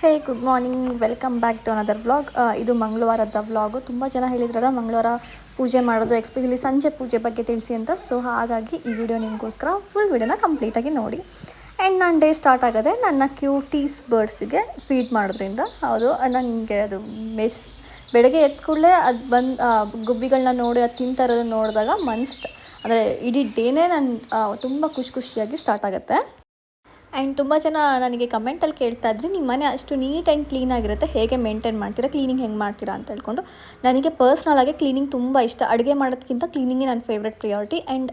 Hey good morning, welcome back to another vlog. ಇದು ಮಂಗಳವಾರದ vlog. ತುಂಬ ಜನ ಹೇಳಿದ್ರಲ್ಲ ಮಂಗಳವಾರ ಪೂಜೆ ಮಾಡೋದು, ಎಸ್ಪೆಷಲಿ ಸಂಜೆ ಪೂಜೆ ಬಗ್ಗೆ ತಿಳಿಸಿ ಅಂತ. ಸೊ ಹಾಗಾಗಿ ಈ ವಿಡಿಯೋ ನಿಮಗೋಸ್ಕರ ಫುಲ್ ವಿಡಿಯೋನ ಕಂಪ್ಲೀಟಾಗಿ ನೋಡಿ. ಆ್ಯಂಡ್ ನನ್ನ ಡೇ ಸ್ಟಾರ್ಟ್ ಆಗೋದೆ ನನ್ನ ಕ್ಯೂಟೀಸ್ ಬರ್ಡ್ಸಿಗೆ ಫೀಡ್ ಮಾಡೋದ್ರಿಂದ. ಹೌದು, ನನಗೆ ಅದು ಬೆಳಗ್ಗೆ ಎದ್ದ ಕೂಡಲೇ ಅದು ಗುಬ್ಬಿಗಳನ್ನ ನೋಡಿ ಅದು ತಿಂತಾ ಇರೋದನ್ನ ನೋಡಿದಾಗ ಅಂದರೆ ಇಡೀ ಡೇನೇ ತುಂಬ ಖುಷಿಯಾಗಿ ಸ್ಟಾರ್ಟ್ ಆಗುತ್ತೆ. ಆ್ಯಂಡ್ ತುಂಬ ಜನ ನನಗೆ ಕಮೆಂಟಲ್ಲಿ ಕೇಳ್ತಾ ಇದ್ರಿ, ನಿಮ್ಮ ಮನೆ ಅಷ್ಟು ನೀಟ್ ಆ್ಯಂಡ್ ಕ್ಲೀನಾಗಿರುತ್ತೆ, ಹೇಗೆ ಮೇಂಟೈನ್ ಮಾಡ್ತೀರಾ, ಕ್ಲೀನಿಂಗ್ ಹೆಂಗೆ ಮಾಡ್ತೀರಾ ಅಂತ ಹೇಳ್ಕೊಂಡು. ನನಗೆ ಪರ್ಸ್ನಲಾಗಿ ಕ್ಲೀನಿಂಗ್ ತುಂಬ ಇಷ್ಟ. ಅಡುಗೆ ಮಾಡೋದಕ್ಕಿಂತ ಕ್ಲೀನಿಂಗೇ ನನ್ನ ಫೇವ್ರೆಟ್ ಪ್ರಿಯಾರಿಟಿ. ಆ್ಯಂಡ್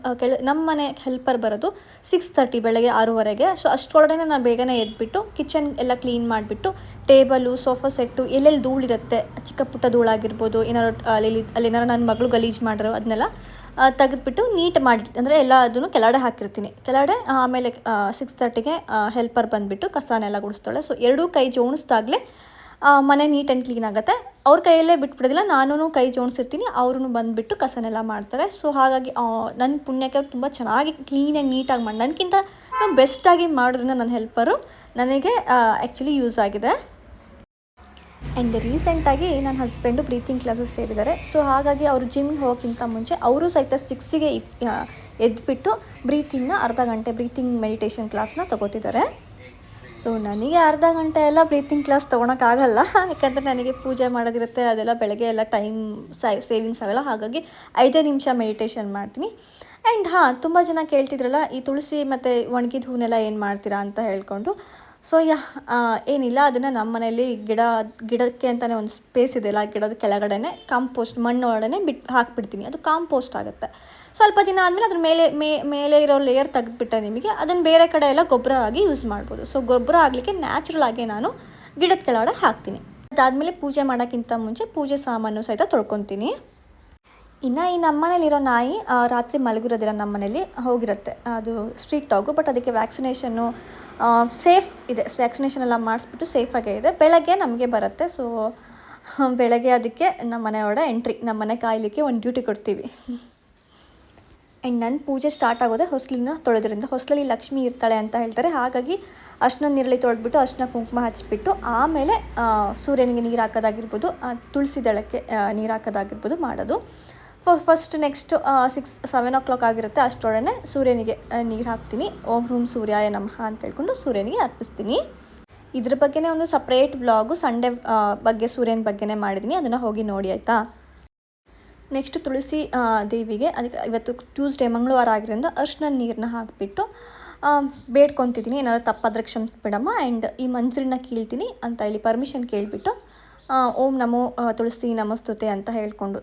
ನಮ್ಮ ಮನೆ ಹೆಲ್ಪರ್ ಬರೋದು 6:30 ಬೆಳಗ್ಗೆ 6:30. ಸೊ ಅಷ್ಟರೊಳಗಡೆ ನಾನು ಬೇಗನೆ ಎದ್ಬಿಟ್ಟು ಕಿಚನ್ ಎಲ್ಲ ಕ್ಲೀನ್ ಮಾಡಿಬಿಟ್ಟು ಟೇಬಲು, ಸೋಫಾ ಸೆಟ್ಟು, ಎಲ್ಲೆಲ್ಲಿ ಧೂಳಿರುತ್ತೆ, ಚಿಕ್ಕ ಪುಟ್ಟ ಧೂಳಾಗಿರ್ಬೋದು, ಏನಾದ್ರು ಅಲ್ಲೇನಾರು ನನ್ನ ಮಗಳು ಗಲೀಜು ಮಾಡಿರೋ ಅದನ್ನೆಲ್ಲ ತೆಗೆದ್ಬಿಟ್ಟು ನೀಟ್ ಮಾಡಿ, ಅಂದರೆ ಎಲ್ಲ ಅದನ್ನು ಕೆಳಗಡೆ ಹಾಕಿರ್ತೀನಿ. ಕೆಳಗಡೆ ಆಮೇಲೆ 6:30ಗೆ ಹೆಲ್ಪರ್ ಬಂದುಬಿಟ್ಟು ಕಸನೆಲ್ಲ ಗುಡಿಸ್ತಾಳೆ. ಸೊ ಎರಡೂ ಕೈ ಜೋಡಿಸ್ದಾಗಲೇ ಮನೆ ನೀಟ್ ಆ್ಯಂಡ್ ಕ್ಲೀನ್ ಆಗುತ್ತೆ. ಅವ್ರ ಕೈಯಲ್ಲೇ ಬಿಟ್ಬಿಡೋದಿಲ್ಲ, ನಾನು ಕೈ ಜೋಡಿಸಿರ್ತೀನಿ, ಅವ್ರೂ ಬಂದುಬಿಟ್ಟು ಕಸನೆಲ್ಲ ಮಾಡ್ತಾರೆ. ಸೊ ಹಾಗಾಗಿ ನನ್ನ ಪುಣ್ಯಕ್ಕೆ ತುಂಬ ಚೆನ್ನಾಗಿ ಕ್ಲೀನ್ ಆ್ಯಂಡ್ ನೀಟಾಗಿ ಮಾಡಿ, ನನಗಿಂತ ಬೆಸ್ಟಾಗಿ ಮಾಡೋದ್ರಿಂದ ನನ್ನ ಹೆಲ್ಪರು ನನಗೆ ಆ್ಯಕ್ಚುಲಿ ಯೂಸ್ ಆಗಿದೆ. ಆ್ಯಂಡ್ ರೀಸೆಂಟಾಗಿ ನನ್ನ ಹಸ್ಬೆಂಡು ಬ್ರೀತಿಂಗ್ ಕ್ಲಾಸಸ್ ಸೇರಿದ್ದಾರೆ. ಸೊ ಹಾಗಾಗಿ ಅವರು ಜಿಮ್ಗೆ ಹೋಗೋಕ್ಕಿಂತ ಮುಂಚೆ ಅವರು ಸಹಿತ 6ಗೆ ಎದ್ಬಿಟ್ಟು ಬ್ರೀತಿಂಗ್ನ ಅರ್ಧ ಗಂಟೆ ಬ್ರೀತಿಂಗ್ ಮೆಡಿಟೇಷನ್ ಕ್ಲಾಸ್ನ ತೊಗೋತಿದ್ದಾರೆ. ಸೊ ನನಗೆ ಅರ್ಧ ಗಂಟೆ ಎಲ್ಲ ಬ್ರೀತಿಂಗ್ ಕ್ಲಾಸ್ ತೊಗೊಳಕ್ಕಾಗಲ್ಲ, ಯಾಕಂದರೆ ನನಗೆ ಪೂಜೆ ಮಾಡೋದಿರುತ್ತೆ, ಅದೆಲ್ಲ ಬೆಳಗ್ಗೆ ಎಲ್ಲ ಟೈಮ್ ಸೇವಿಂಗ್ಸ್ ಆಗಲ್ಲ. ಹಾಗಾಗಿ 5 ನಿಮಿಷ ಮೆಡಿಟೇಷನ್ ಮಾಡ್ತೀನಿ. ಆ್ಯಂಡ್ ತುಂಬ ಜನ ಕೇಳ್ತಿದ್ರಲ್ಲ, ಈ ತುಳಸಿ ಮತ್ತು ಒಣಗಿದ ಹೂನೆಲ್ಲ ಏನು ಮಾಡ್ತೀರಾ ಅಂತ ಹೇಳ್ಕೊಂಡು. ಸೊ ಏನಿಲ್ಲ, ಅದನ್ನು ನಮ್ಮ ಮನೆಯಲ್ಲಿ ಗಿಡಕ್ಕೆ ಅಂತಲೇ ಒಂದು ಸ್ಪೇಸ್ ಇದೆಯಲ್ಲ, ಗಿಡದ ಕೆಳಗಡೆ ಕಾಂಪೋಸ್ಟ್ ಮಣ್ಣು ಒಳಗಡೆ ಹಾಕ್ಬಿಡ್ತೀನಿ. ಅದು ಕಾಂಪೋಸ್ಟ್ ಆಗುತ್ತೆ. ಸ್ವಲ್ಪ ದಿನ ಆದಮೇಲೆ ಅದ್ರ ಮೇಲೆ ಇರೋ ಲೇಯರ್ ತೆಗೆದುಬಿಟ್ಟೆ ನಿಮಗೆ ಅದನ್ನು ಬೇರೆ ಕಡೆ ಎಲ್ಲ ಗೊಬ್ಬರ ಆಗಿ ಯೂಸ್ ಮಾಡ್ಬೋದು. ಸೊ ಗೊಬ್ಬರ ಆಗಲಿಕ್ಕೆ ನ್ಯಾಚುರಲ್ ಆಗಿ ನಾನು ಗಿಡದ ಕೆಳಗಡೆ ಹಾಕ್ತೀನಿ. ಅದಾದಮೇಲೆ ಪೂಜೆ ಮಾಡೋಕ್ಕಿಂತ ಮುಂಚೆ ಪೂಜೆ ಸಾಮಾನು ಸಹಿತ ತೊಳ್ಕೊತೀನಿ. ಇನ್ನು ಈ ನಮ್ಮ ಮನೇಲಿರೋ ನಾಯಿ ರಾತ್ರಿ ಮಲಗಿರೋದಿಲ್ಲ, ನಮ್ಮ ಮನೇಲಿ ಹೋಗಿರುತ್ತೆ. ಅದು ಸ್ಟ್ರೀಟ್ ಡಾಗು, ಬಟ್ ಅದಕ್ಕೆ ವ್ಯಾಕ್ಸಿನೇಷನ್ನು ಸೇಫ್ ಇದೆ. ವ್ಯಾಕ್ಸಿನೇಷನ್ ಎಲ್ಲ ಮಾಡಿಸ್ಬಿಟ್ಟು ಸೇಫಾಗೇ ಇದೆ. ಬೆಳಗ್ಗೆ ನಮಗೆ ಬರುತ್ತೆ. ಸೊ ಬೆಳಗ್ಗೆ ಅದಕ್ಕೆ ನಮ್ಮ ಮನೆಯೊಳಗಡೆ ಎಂಟ್ರಿ, ನಮ್ಮ ಮನೆ ಕಾಯಲಿಕ್ಕೆ ಒಂದು ಡ್ಯೂಟಿ ಕೊಡ್ತೀವಿ. ಆ್ಯಂಡ್ ನನ್ನ ಪೂಜೆ ಸ್ಟಾರ್ಟ್ ಆಗೋದೆ ಹೊಸ್ಲಿನ ತೊಳೆದ್ರಿಂದ. ಹೊಸ್ಲಲ್ಲಿ ಲಕ್ಷ್ಮಿ ಇರ್ತಾಳೆ ಅಂತ ಹೇಳ್ತಾರೆ. ಹಾಗಾಗಿ ಅರ್ಶಿನ ನೀರಲ್ಲಿ ತೊಳೆದ್ಬಿಟ್ಟು ಅರ್ಶಿನ ಕುಂಕುಮ ಹಚ್ಬಿಟ್ಟು ಆಮೇಲೆ ಸೂರ್ಯನಿಗೆ ನೀರು ಹಾಕೋದಾಗಿರ್ಬೋದು, ತುಳಸಿ ದಳಕ್ಕೆ ನೀರು ಹಾಕೋದಾಗಿರ್ಬೋದು ಮಾಡೋದು. ಫಸ್ಟ್ ನೆಕ್ಸ್ಟ್ 6-7 o'clock ಆಗಿರುತ್ತೆ. ಅಷ್ಟರೊಡನೆ ಸೂರ್ಯನಿಗೆ ನೀರು ಹಾಕ್ತೀನಿ. ಓಂ ಹ್ರೂಂ ಸೂರ್ಯಾಯ ನಮಃ ಅಂತ ಹೇಳ್ಕೊಂಡು ಸೂರ್ಯನಿಗೆ ಅರ್ಪಿಸ್ತೀನಿ. ಇದ್ರ ಬಗ್ಗೆನೇ ಒಂದು ಸಪ್ರೇಟ್ ವ್ಲಾಗು ಸಂಡೇ ಬಗ್ಗೆ ಸೂರ್ಯನ ಬಗ್ಗೆನೇ ಮಾಡಿದ್ದೀನಿ, ಅದನ್ನು ಹೋಗಿ ನೋಡಿ ಆಯಿತಾ. ನೆಕ್ಸ್ಟ್ ತುಳಸಿ ದೇವಿಗೆ ಅದಕ್ಕೆ ಇವತ್ತು ಟ್ಯೂಸ್ಡೇ ಮಂಗಳವಾರ ಆಗಿರೋದ್ರಿಂದ ಅರ್ಶಿನ ನೀರನ್ನ ಹಾಕಿಬಿಟ್ಟು ಬೇಡ್ಕೊತಿದ್ದೀನಿ, ಏನಾದ್ರು ತಪ್ಪಾದರೆ ಕ್ಷಮಿಸ್ಬಿಡಮ್ಮ. ಆ್ಯಂಡ್ ಈ ಮಂಜರಿನ ಕೀಳ್ತೀನಿ ಅಂತ ಹೇಳಿ ಪರ್ಮಿಷನ್ ಕೇಳಿಬಿಟ್ಟು ಓಂ ನಮೋ ತುಳಸಿ ನಮಸ್ತುತೆ ಅಂತ ಹೇಳ್ಕೊಂಡು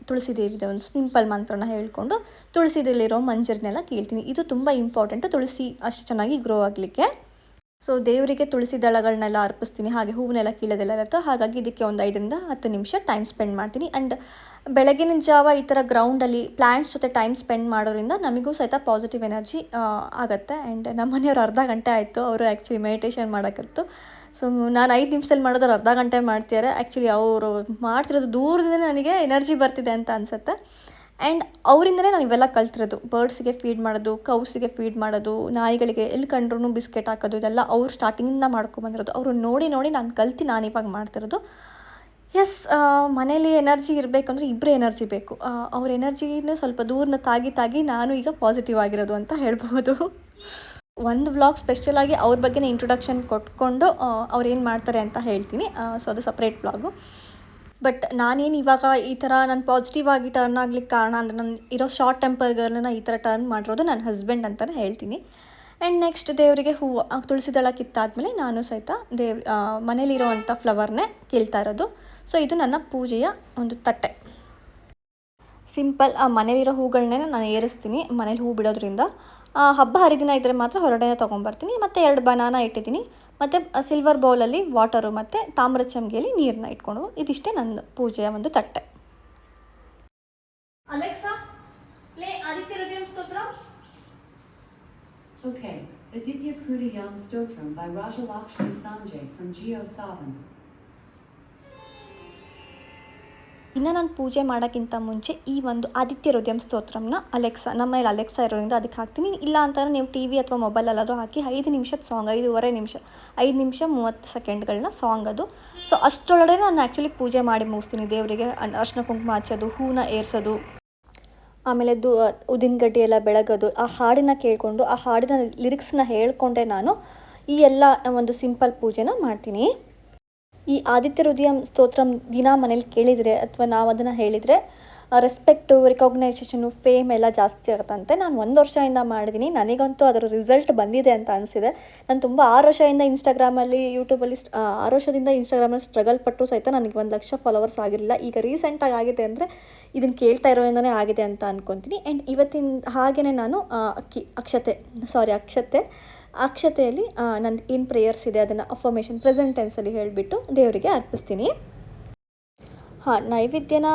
ತುಳಸಿ ದೇವಿದ ಒಂದು ಸಿಂಪಲ್ ಮಂತ್ರನ ಹೇಳ್ಕೊಂಡು ತುಳಸಿದಲ್ಲಿರೋ ಮಂಜರಿನೆಲ್ಲ ಕೀಳ್ತೀನಿ. ಇದು ತುಂಬ ಇಂಪಾರ್ಟೆಂಟು, ತುಳಸಿ ಅಷ್ಟು ಚೆನ್ನಾಗಿ ಗ್ರೋ ಆಗಲಿಕ್ಕೆ. ಸೊ ದೇವರಿಗೆ ತುಳಸಿ ದಳಗಳನ್ನೆಲ್ಲ ಅರ್ಪಿಸ್ತೀನಿ, ಹಾಗೆ ಹೂವನ್ನೆಲ್ಲ ಕೀಳೋದೆಲ್ಲ ಇರುತ್ತೆ. ಹಾಗಾಗಿ ಇದಕ್ಕೆ ಒಂದು 5-10 ನಿಮಿಷ ಟೈಮ್ ಸ್ಪೆಂಡ್ ಮಾಡ್ತೀನಿ. ಆ್ಯಂಡ್ ಬೆಳಗಿನ ಜಾವ ಈ ಥರ ಗ್ರೌಂಡಲ್ಲಿ ಪ್ಲ್ಯಾಂಟ್ಸ್ ಜೊತೆ ಟೈಮ್ ಸ್ಪೆಂಡ್ ಮಾಡೋದ್ರಿಂದ ನಮಗೂ ಸಹಿತ ಪಾಸಿಟಿವ್ ಎನರ್ಜಿ ಆಗುತ್ತೆ. ಆ್ಯಂಡ್ ನಮ್ಮ ಮನೆಯವ್ರು ಅರ್ಧ ಗಂಟೆ ಆಯಿತು, ಅವರು ಆ್ಯಕ್ಚುಲಿ ಮೆಡಿಟೇಷನ್ ಮಾಡೋಕ್ಕಿತ್ತು. ಸೊ ನಾನು 5 ನಿಮಿಷದಲ್ಲಿ ಮಾಡೋದ್ರೆ ಅರ್ಧ ಗಂಟೆ ಮಾಡ್ತಿದ್ದಾರೆ. ಆ್ಯಕ್ಚುಲಿ ಅವರು ಮಾಡ್ತಿರೋದು ದೂರದಿಂದ ನನಗೆ ಎನರ್ಜಿ ಬರ್ತಿದೆ ಅಂತ ಅನಿಸುತ್ತೆ. ಆ್ಯಂಡ್ ಅವರಿಂದನೇ ನಾನು ಇವೆಲ್ಲ ಕಲ್ತಿರೋದು. ಬರ್ಡ್ಸಿಗೆ ಫೀಡ್ ಮಾಡೋದು, ಕೌಸಿಗೆ ಫೀಡ್ ಮಾಡೋದು, ನಾಯಿಗಳಿಗೆ ಎಲ್ಲಿ ಕಂಡ್ರೂ ಬಿಸ್ಕೆಟ್ ಹಾಕೋದು, ಇದೆಲ್ಲ ಅವ್ರು ಸ್ಟಾರ್ಟಿಂಗಿಂದ ಮಾಡ್ಕೊಂಬಂದಿರೋದು. ಅವರು ನೋಡಿ ನಾನು ಕಲ್ತು ನಾನು ಇವಾಗ ಮಾಡ್ತಿರೋದು. ಎಸ್, ಮನೇಲಿ ಎನರ್ಜಿ ಇರಬೇಕಂದ್ರೆ ಇಬ್ಬರೇ ಎನರ್ಜಿ ಬೇಕು. ಅವ್ರ ಎನರ್ಜಿನ ಸ್ವಲ್ಪ ದೂರನ ತಾಗಿ ನಾನು ಈಗ ಪಾಸಿಟಿವ್ ಆಗಿರೋದು ಅಂತ ಹೇಳ್ಬೋದು. ಒಂದು ವ್ಲಾಗ್ ಸ್ಪೆಷಲಾಗಿ ಅವ್ರ ಬಗ್ಗೆನೇ ಇಂಟ್ರೊಡಕ್ಷನ್ ಕೊಟ್ಕೊಂಡು ಅವ್ರು ಏನು ಮಾಡ್ತಾರೆ ಅಂತ ಹೇಳ್ತೀನಿ. ಸೊ ಅದು ಸಪ್ರೇಟ್ ವ್ಲಾಗು. ಬಟ್ ನಾನೇನು ಇವಾಗ ಈ ಥರ ನಾನು ಪಾಸಿಟಿವ್ ಆಗಿ ಟರ್ನ್ ಆಗ್ಲಿಕ್ಕೆ ಕಾರಣ ಅಂದರೆ ನಾನು ಇರೋ ಶಾರ್ಟ್ ಟೆಂಪರ್ ಗರ್ಲನ್ನ ಈ ಥರ ಟರ್ನ್ ಮಾಡಿರೋದು ನನ್ನ ಹಸ್ಬೆಂಡ್ ಅಂತಲೇ ಹೇಳ್ತೀನಿ. ಆ್ಯಂಡ್ ನೆಕ್ಸ್ಟ್ ದೇವರಿಗೆ ಹೂವು ತುಳಸಿ ದಳ ಕಿತ್ತಾದಮೇಲೆ ನಾನು ಸಹಿತ ಮನೇಲಿರೋವಂಥ ಫ್ಲವರ್ನೇ ಕೀಳ್ತಾ ಇರೋದು. ಸೊ ಇದು ನನ್ನ ಪೂಜೆಯ ಒಂದು ತಟ್ಟೆ. ಸಿಂಪಲ್ ಮನೇಲಿರೋ ಹೂಗಳನ್ನೇ ನಾನು ಏರಿಸ್ತೀನಿ ಮನೇಲಿ ಹೂ ಬಿಡೋದ್ರಿಂದ. ಹಬ್ಬ ಹರಿದಿನ ಇದ್ದರೆ ಮಾತ್ರ ಹೊರಗಡೆ ತೊಗೊಂಬರ್ತೀನಿ. ಮತ್ತು 2 ಬನಾನಾ ಇಟ್ಟಿದ್ದೀನಿ, ಮತ್ತು ಸಿಲ್ವರ್ ಬೌಲಲ್ಲಿ ವಾಟರು ಮತ್ತು ತಾಮ್ರ ಚಮಗೆಯಲ್ಲಿ ನೀರನ್ನ ಇಟ್ಕೊಂಡು, ಇದಿಷ್ಟೇ ನನ್ನ ಪೂಜೆಯ ಒಂದು ತಟ್ಟೆ. Alexa, play Aditya Hridayam Stotram. Okay, Aditya Hridayam Stotram by Rajalakshmi Sanjay from Jio Savan. ಇನ್ನು ನಾನು ಪೂಜೆ ಮಾಡೋಕ್ಕಿಂತ ಮುಂಚೆ ಈ ಒಂದು ಆದಿತ್ಯ ಹೃದಯಂ ಸ್ತೋತ್ರಮ್ನ ಅಲೆಕ್ಸಾ ನಮ್ಮ ಮನೇಲಿ ಅಲೆಕ್ಸಾ ಇರೋದ್ರಿಂದ ಅದಕ್ಕೆ ಹಾಕ್ತೀನಿ. ಇಲ್ಲ ಅಂತಂದರೆ ನೀವು ಟಿ ವಿ ಅಥವಾ ಮೊಬೈಲಲ್ಲಾದರೂ ಹಾಕಿ 5 ನಿಮಿಷದ ಸಾಂಗ್, 5.5 ನಿಮಿಷ, 5 ನಿಮಿಷ 30 ಸೆಕೆಂಡ್ಗಳನ್ನ ಸಾಂಗ್ ಅದು. ಸೊ ಅಷ್ಟರೊಳಗಡೆ ನಾನು ಆ್ಯಕ್ಚುಲಿ ಪೂಜೆ ಮಾಡಿ ಮುಗಿಸ್ತೀನಿ. ದೇವರಿಗೆ ಅರ್ಶಿನ ಕುಂಕುಮ ಹಚ್ಚೋದು, ಹೂನ ಏರ್ಸೋದು, ಆಮೇಲೆ ಉದ್ದಿನಕಡ್ಡಿ ಎಲ್ಲ ಬೆಳಗೋದು, ಆ ಹಾಡನ್ನು ಕೇಳಿಕೊಂಡು ಆ ಹಾಡಿನ ಲಿರಿಕ್ಸ್ನ ಹೇಳ್ಕೊಂಡೆ ನಾನು ಈ ಎಲ್ಲ ಒಂದು ಸಿಂಪಲ್ ಪೂಜೆನ ಮಾಡ್ತೀನಿ. ಈ ಆದಿತ್ಯ ಹೃದಯಂ ಸ್ತೋತ್ರ ದಿನ ಮನೇಲಿ ಕೇಳಿದರೆ ಅಥವಾ ನಾವು ಅದನ್ನು ಹೇಳಿದರೆ ರೆಸ್ಪೆಕ್ಟು, ರಿಕಾಗ್ನೈಸೇಷನು, ಫೇಮ್ ಎಲ್ಲ ಜಾಸ್ತಿ ಆಗುತ್ತಂತೆ. ನಾನು 1 ವರ್ಷದಿಂದ ಮಾಡಿದ್ದೀನಿ. ನನಗಂತೂ ಅದರ ರಿಸಲ್ಟ್ ಬಂದಿದೆ ಅಂತ ಅನಿಸಿದೆ. ನಾನು ತುಂಬ 6 ವರ್ಷದಿಂದ ಇನ್ಸ್ಟಾಗ್ರಾಮಲ್ಲಿ, ಯೂಟ್ಯೂಬಲ್ಲಿ 6 ವರ್ಷದಿಂದ ಇನ್ಸ್ಟಾಗ್ರಾಮಲ್ಲಿ ಸ್ಟ್ರಗಲ್ ಪಟ್ಟರು ಸಹಿತ ನನಗೆ 1 ಲಕ್ಷ ಫಾಲೋವರ್ಸ್ ಆಗಿರಲಿಲ್ಲ. ಈಗ ರೀಸೆಂಟಾಗಿ ಆಗಿದೆ ಅಂದರೆ ಇದನ್ನು ಕೇಳ್ತಾ ಇರೋದ್ರಿಂದನೇ ಆಗಿದೆ ಅಂತ ಅಂದ್ಕೊತೀನಿ. ಆ್ಯಂಡ್ ಇವತ್ತಿನ ಹಾಗೆಯೇ ನಾನು ಅಕ್ಷತೆಯಲ್ಲಿ ನನ್ನ ಏನು ಪ್ರೇಯರ್ಸ್ ಇದೆ ಅದನ್ನು ಅಫರ್ಮೇಷನ್ ಪ್ರೆಸೆಂಟ್ ಟೆನ್ಸಲ್ಲಿ ಹೇಳಿಬಿಟ್ಟು ದೇವರಿಗೆ ಅರ್ಪಿಸ್ತೀನಿ. ನೈವೇದ್ಯನ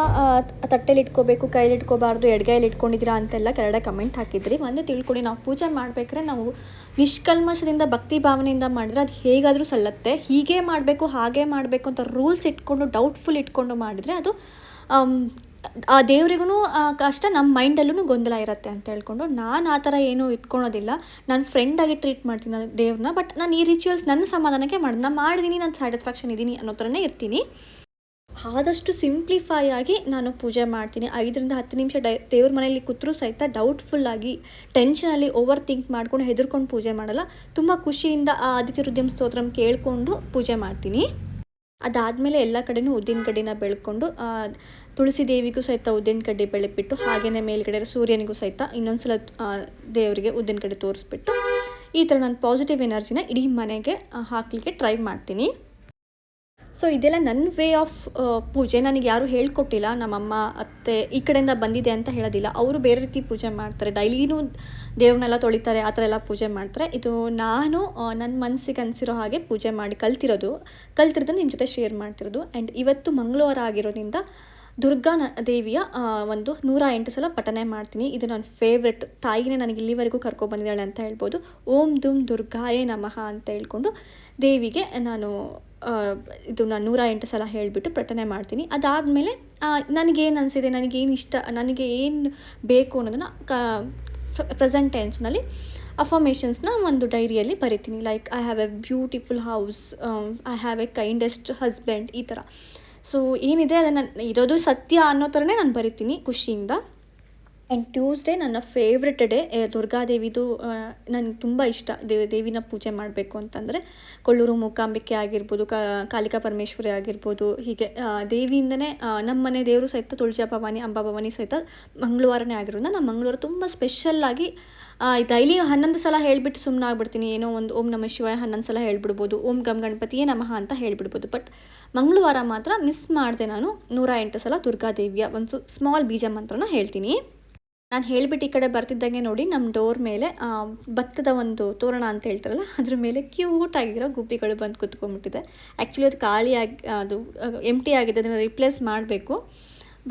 ತಟ್ಟೆಲಿ ಇಟ್ಕೋಬೇಕು, ಕೈಲಿ ಇಟ್ಕೋಬಾರ್ದು, ಎಡಗೈಲಿ ಇಟ್ಕೊಂಡಿದ್ದೀರಾ ಅಂತೆಲ್ಲ ಕೆಳಗಡೆ ಕಮೆಂಟ್ ಹಾಕಿದ್ರಿ. ಒಂದೇ ತಿಳ್ಕೊಳ್ಳಿ, ನಾವು ಪೂಜೆ ಮಾಡಬೇಕಾದ್ರೆ ನಾವು ನಿಷ್ಕಲ್ಮಶದಿಂದ ಭಕ್ತಿ ಭಾವನೆಯಿಂದ ಮಾಡಿದ್ರೆ ಅದು ಹೇಗಾದರೂ ಸಲ್ಲತ್ತೆ. ಹೀಗೆ ಮಾಡಬೇಕು, ಹಾಗೆ ಮಾಡಬೇಕು ಅಂತ ರೂಲ್ಸ್ ಇಟ್ಕೊಂಡು ಡೌಟ್ಫುಲ್ ಇಟ್ಕೊಂಡು ಮಾಡಿದರೆ ಅದು ಆ ದೇವರಿಗೂ ಕಷ್ಟ, ನಮ್ಮ ಮೈಂಡಲ್ಲೂ ಗೊಂದಲ ಇರುತ್ತೆ ಅಂತ ಹೇಳ್ಕೊಂಡು ನಾನು ಆ ಥರ ಏನೂ ಇಟ್ಕೊಳೋದಿಲ್ಲ. ನಾನು ಫ್ರೆಂಡಾಗಿ ಟ್ರೀಟ್ ಮಾಡ್ತೀನಿ ದೇವ್ರನ್ನ. ಬಟ್ ನಾನು ಈ ರಿಚುವಲ್ಸ್ ನನ್ನ ಸಮಾಧಾನಕ್ಕೆ ನಾನು ಮಾಡಿದ್ದೀನಿ, ನಾನು ಸ್ಯಾಟಿಸ್ಫ್ಯಾಕ್ಷನ್ ಇದ್ದೀನಿ ಅನ್ನೋ ಥರನೇ ಇರ್ತೀನಿ. ಆದಷ್ಟು ಸಿಂಪ್ಲಿಫೈ ಆಗಿ ನಾನು ಪೂಜೆ ಮಾಡ್ತೀನಿ. 5ರಿಂದ 10 ನಿಮಿಷ ದೇವ್ರ ಮನೆಯಲ್ಲಿ ಕೂತ್ರೂ ಸಹಿತ ಡೌಟ್ಫುಲ್ಲಾಗಿ, ಟೆನ್ಷನಲ್ಲಿ ಓವರ್ ಥಿಂಕ್ ಮಾಡ್ಕೊಂಡು ಹೆದರ್ಕೊಂಡು ಪೂಜೆ ಮಾಡಲ್ಲ. ತುಂಬ ಖುಷಿಯಿಂದ ಆ ಆದಿತ್ಯ ಹೃದಯಂ ಸ್ತೋತ್ರಂ ಕೇಳಿಕೊಂಡು ಪೂಜೆ ಮಾಡ್ತೀನಿ. ಅದಾದಮೇಲೆ ಎಲ್ಲ ಕಡೆಯೂ ಉದ್ದಿನ ಕಡ್ಡಿನ ಬೆಳ್ಕೊಂಡು ತುಳಸಿ ದೇವಿಗೂ ಸಹಿತ ಉದ್ದಿನ ಕಡ್ಡಿ ಬೆಳಗ್ಬಿಟ್ಟು, ಹಾಗೆಯೇ ಮೇಲ್ಗಡೆ ಸೂರ್ಯನಿಗೂ ಸಹಿತ ಇನ್ನೊಂದು ಸಲ ದೇವರಿಗೆ ಉದ್ದಿನ ಕಡ್ಡಿ ತೋರಿಸ್ಬಿಟ್ಟು ಈ ಥರ ನಾನು ಪಾಸಿಟಿವ್ ಎನರ್ಜಿನ ಇಡೀ ಮನೆಗೆ ಹಾಕಲಿಕ್ಕೆ ಟ್ರೈ ಮಾಡ್ತೀನಿ. ಸೊ ಇದೆಲ್ಲ ನನ್ನ ವೇ ಆಫ್ ಪೂಜೆ. ನನಗೆ ಯಾರೂ ಹೇಳ್ಕೊಟ್ಟಿಲ್ಲ. ನಮ್ಮಮ್ಮ ಅತ್ತೆ ಈ ಕಡೆಯಿಂದ ಬಂದಿದೆ ಅಂತ ಹೇಳೋದಿಲ್ಲ. ಅವರು ಬೇರೆ ರೀತಿ ಪೂಜೆ ಮಾಡ್ತಾರೆ, ಡೈಲಿನೂ ದೇವ್ರನ್ನೆಲ್ಲ ತೊಳಿತಾರೆ, ಆ ಥರ ಎಲ್ಲ ಪೂಜೆ ಮಾಡ್ತಾರೆ. ಇದು ನಾನು ನನ್ನ ಮನಸ್ಸಿಗೆ ಅನಿಸಿರೋ ಹಾಗೆ ಪೂಜೆ ಮಾಡಿ ಕಲ್ತಿರೋದನ್ನು ನಿಮ್ಮ ಜೊತೆ ಶೇರ್ ಮಾಡ್ತಿರೋದು. ಆ್ಯಂಡ್ ಇವತ್ತು ಮಂಗಳವಾರ ಆಗಿರೋದ್ರಿಂದ ದುರ್ಗಾ ದೇವಿಯ ಒಂದು 108 ಸಲ ಪಠನೆ ಮಾಡ್ತೀನಿ. ಇದು ನನ್ನ ಫೇವ್ರೆಟ್. ತಾಯಿನೇ ನನಗೆ ಇಲ್ಲಿವರೆಗೂ ಕರ್ಕೊಬಂದಿದ್ದಾಳೆ ಅಂತ ಹೇಳ್ಬೋದು. ಓಂ ದುಂ ದುರ್ಗಾಯೇ ನಮಃ ಅಂತ ಹೇಳ್ಕೊಂಡು ದೇವಿಗೆ ನಾನು 108 ಸಲ ಹೇಳಿಬಿಟ್ಟು ಪಠನೆ ಮಾಡ್ತೀನಿ. ಅದಾದಮೇಲೆ ನನಗೇನು ಅನಿಸಿದೆ, ನನಗೇನು ಇಷ್ಟ, ನನಗೆ ಏನು ಬೇಕು ಅನ್ನೋದನ್ನು ಪ್ರೆಸೆಂಟ್ ಟೆನ್ಸ್ನಲ್ಲಿ ಅಫರ್ಮೇಷನ್ಸ್ನ ಒಂದು ಡೈರಿಯಲ್ಲಿ ಬರಿತೀನಿ. Like I have a beautiful house, I have A kindest husband, ಈ ಥರ. ಸೊ ಏನಿದೆ ಅದನ್ನು ಇರೋದು ಸತ್ಯ ಅನ್ನೋ ಥರನೇ ನಾನು ಬರಿತೀನಿ ಖುಷಿಯಿಂದ. ಆ್ಯಂಡ್ ಟ್ಯೂಸ್ಡೇ ನನ್ನ ಫೇವ್ರೆಟ್ ಡೇ. ದುರ್ಗಾದೇವಿದು ನನಗೆ ತುಂಬ ಇಷ್ಟ. ದೇವಿನ ಪೂಜೆ ಮಾಡಬೇಕು ಅಂತಂದರೆ ಕೊಳ್ಳೂರು ಮೂಕಾಂಬಿಕೆ ಆಗಿರ್ಬೋದು, ಕಾಳಿಕಾ ಪರಮೇಶ್ವರಿ ಆಗಿರ್ಬೋದು, ಹೀಗೆ ದೇವಿಯಿಂದನೇ ನಮ್ಮ ಮನೆ ದೇವರು ಸಹಿತ ತುಳಜಾ ಭವಾನಿ, ಅಂಬಾ ಭವಾನಿ ಸಹಿತ ಮಂಗಳವಾರನೇ ಆಗಿರೋದ್ರಿಂದ ನಾನು ಮಂಗಳವಾರ ತುಂಬ ಸ್ಪೆಷಲ್ಲಾಗಿ ಡೈಲಿ 11 ಸಲ ಹೇಳಿಬಿಟ್ಟು ಸುಮ್ಮನೆ ಆಗ್ಬಿಡ್ತೀನಿ. ಏನೋ ಒಂದು ಓಂ ನಮಃ ಶಿವಾಯ 11 ಸಲ ಹೇಳ್ಬಿಡ್ಬೋದು, ಓಂ ಗಂ ಗಣಪತಿಯೇ ನಮಃ ಅಂತ ಹೇಳಿಬಿಡ್ಬೋದು. ಬಟ್ ಮಂಗಳವಾರ ಮಾತ್ರ ಮಿಸ್ ಮಾಡಿದೆ. ನಾನು 108 ಸಲ ದುರ್ಗಾದೇವಿಯ ಒಂದು ಸ್ಮಾಲ್ ಬೀಜ ಮಂತ್ರನ ಹೇಳ್ತೀನಿ. ನಾನು ಹೇಳಿಬಿಟ್ಟು ಈ ಕಡೆ ಬರ್ತಿದ್ದಂಗೆ ನೋಡಿ ನಮ್ಮ ಡೋರ್ ಮೇಲೆ ಭತ್ತದ ಒಂದು ತೋರಣ ಅಂತ ಹೇಳ್ತಾರಲ್ಲ, ಅದ್ರ ಮೇಲೆ ಕ್ಯೂಟಾಗಿರೋ ಗುಬ್ಬಿಗಳು ಬಂದು ಕೂತ್ಕೊಂಡ್ಬಿಟ್ಟಿದೆ. ಆ್ಯಕ್ಚುಲಿ ಅದು ಖಾಲಿಯಾಗಿ, ಅದು ಎಂಟಿ ಆಗಿದೆ, ಅದನ್ನು ರಿಪ್ಲೇಸ್ ಮಾಡಬೇಕು.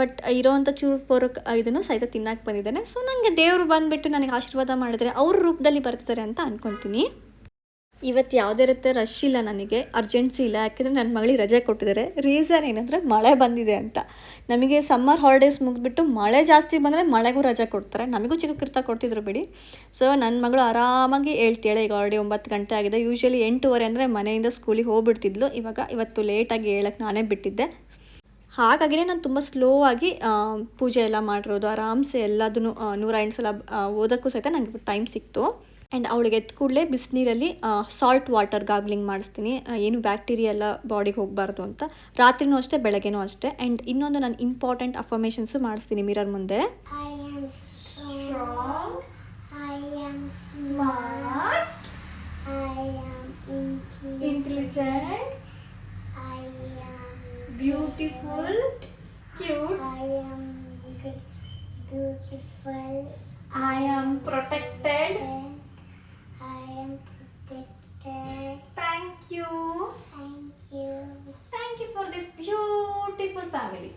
ಬಟ್ ಇರೋವಂಥ ಚೂರು ಇದನ್ನು ಸಹಿತ ತಿನ್ನಕ್ಕೆ ಬಂದಿದ್ದಾನೆ. ಸೊ ನನಗೆ ದೇವರು ಬಂದುಬಿಟ್ಟು ನನಗೆ ಆಶೀರ್ವಾದ ಮಾಡಿದ್ರೆ ಅವ್ರ ರೂಪದಲ್ಲಿ ಬರ್ತಾರೆ ಅಂತ ಅಂದ್ಕೊತೀನಿ. ಇವತ್ತು ಯಾವುದೇ ರೀತಿ ರಶ್ ಇಲ್ಲ, ನನಗೆ ಅರ್ಜೆನ್ಸಿ ಇಲ್ಲ. ಯಾಕೆಂದರೆ ನನ್ನ ಮಗಳಿಗೆ ರಜೆ ಕೊಟ್ಟಿದ್ದಾರೆ. ರೀಸನ್ ಏನಂದರೆ ಮಳೆ ಬಂದಿದೆ ಅಂತ. ನಮಗೆ ಸಮ್ಮರ್ ಹಾಲಿಡೇಸ್ ಮುಗಿದ್ಬಿಟ್ಟು ಮಳೆ ಜಾಸ್ತಿ ಬಂದರೆ ಮಳೆಗೂ ರಜೆ ಕೊಡ್ತಾರೆ. ನಮಗೂ ಚಿಕ್ಕಕ್ಕಿರ್ತಾ ಕೊಡ್ತಿದ್ರು ಬಿಡಿ. ಸೊ ನನ್ನ ಮಗಳು ಆರಾಮಾಗಿ ಹೇಳ್ತಾಳೆ. ಈಗ ಆಲ್ರೆಡಿ 9 ಗಂಟೆ ಆಗಿದೆ. ಯೂಶ್ವಲಿ 8:15 ಅಂದರೆ ಮನೆಯಿಂದ ಸ್ಕೂಲಿಗೆ ಹೋಗ್ಬಿಡ್ತಿದ್ಲು. ಇವತ್ತು ಲೇಟಾಗಿ ಹೇಳಕ್ಕೆ ನಾನೇ ಬಿಟ್ಟಿದ್ದೆ. ಹಾಗಾಗಿಯೇ ನಾನು ತುಂಬ ಸ್ಲೋ ಆಗಿ ಪೂಜೆ ಎಲ್ಲ ಮಾಡಿರೋದು. ಆರಾಮ್ಸೆ ಎಲ್ಲದನ್ನು 108 ಸಲ ಓದೋಕ್ಕೂ ಸಹಿತ ನನಗೆ ಟೈಮ್ ಸಿಕ್ತು. ಆ್ಯಂಡ್ ಅವಳಿಗೆ ಎದ್ದು ಕೂಡಲೇ ಬಿಸಿನೀರಲ್ಲಿ ಸಾಲ್ಟ್ ವಾಟರ್ ಗಾಗ್ಲಿಂಗ್ ಮಾಡಿಸ್ತೀನಿ. ಏನು ಬ್ಯಾಕ್ಟೀರಿಯಾ ಎಲ್ಲ ಬಾಡಿಗೆ ಹೋಗಬಾರ್ದು ಅಂತ. ರಾತ್ರಿನೂ ಅಷ್ಟೇ, ಬೆಳಗ್ಗೆನೂ ಅಷ್ಟೇ. ಆ್ಯಂಡ್ ಇನ್ನೊಂದು ನಾನು ಇಂಪಾರ್ಟೆಂಟ್ ಅಫರ್ಮೇಷನ್ಸು ಮಾಡಿಸ್ತೀನಿ ಮಿರರ್ ಮುಂದೆ. I am strong. I am smart. I am intelligent. I am beautiful. Cute. I am beautiful. I am protected. I am protected. Thank you. Thank you. Thank you for this beautiful family.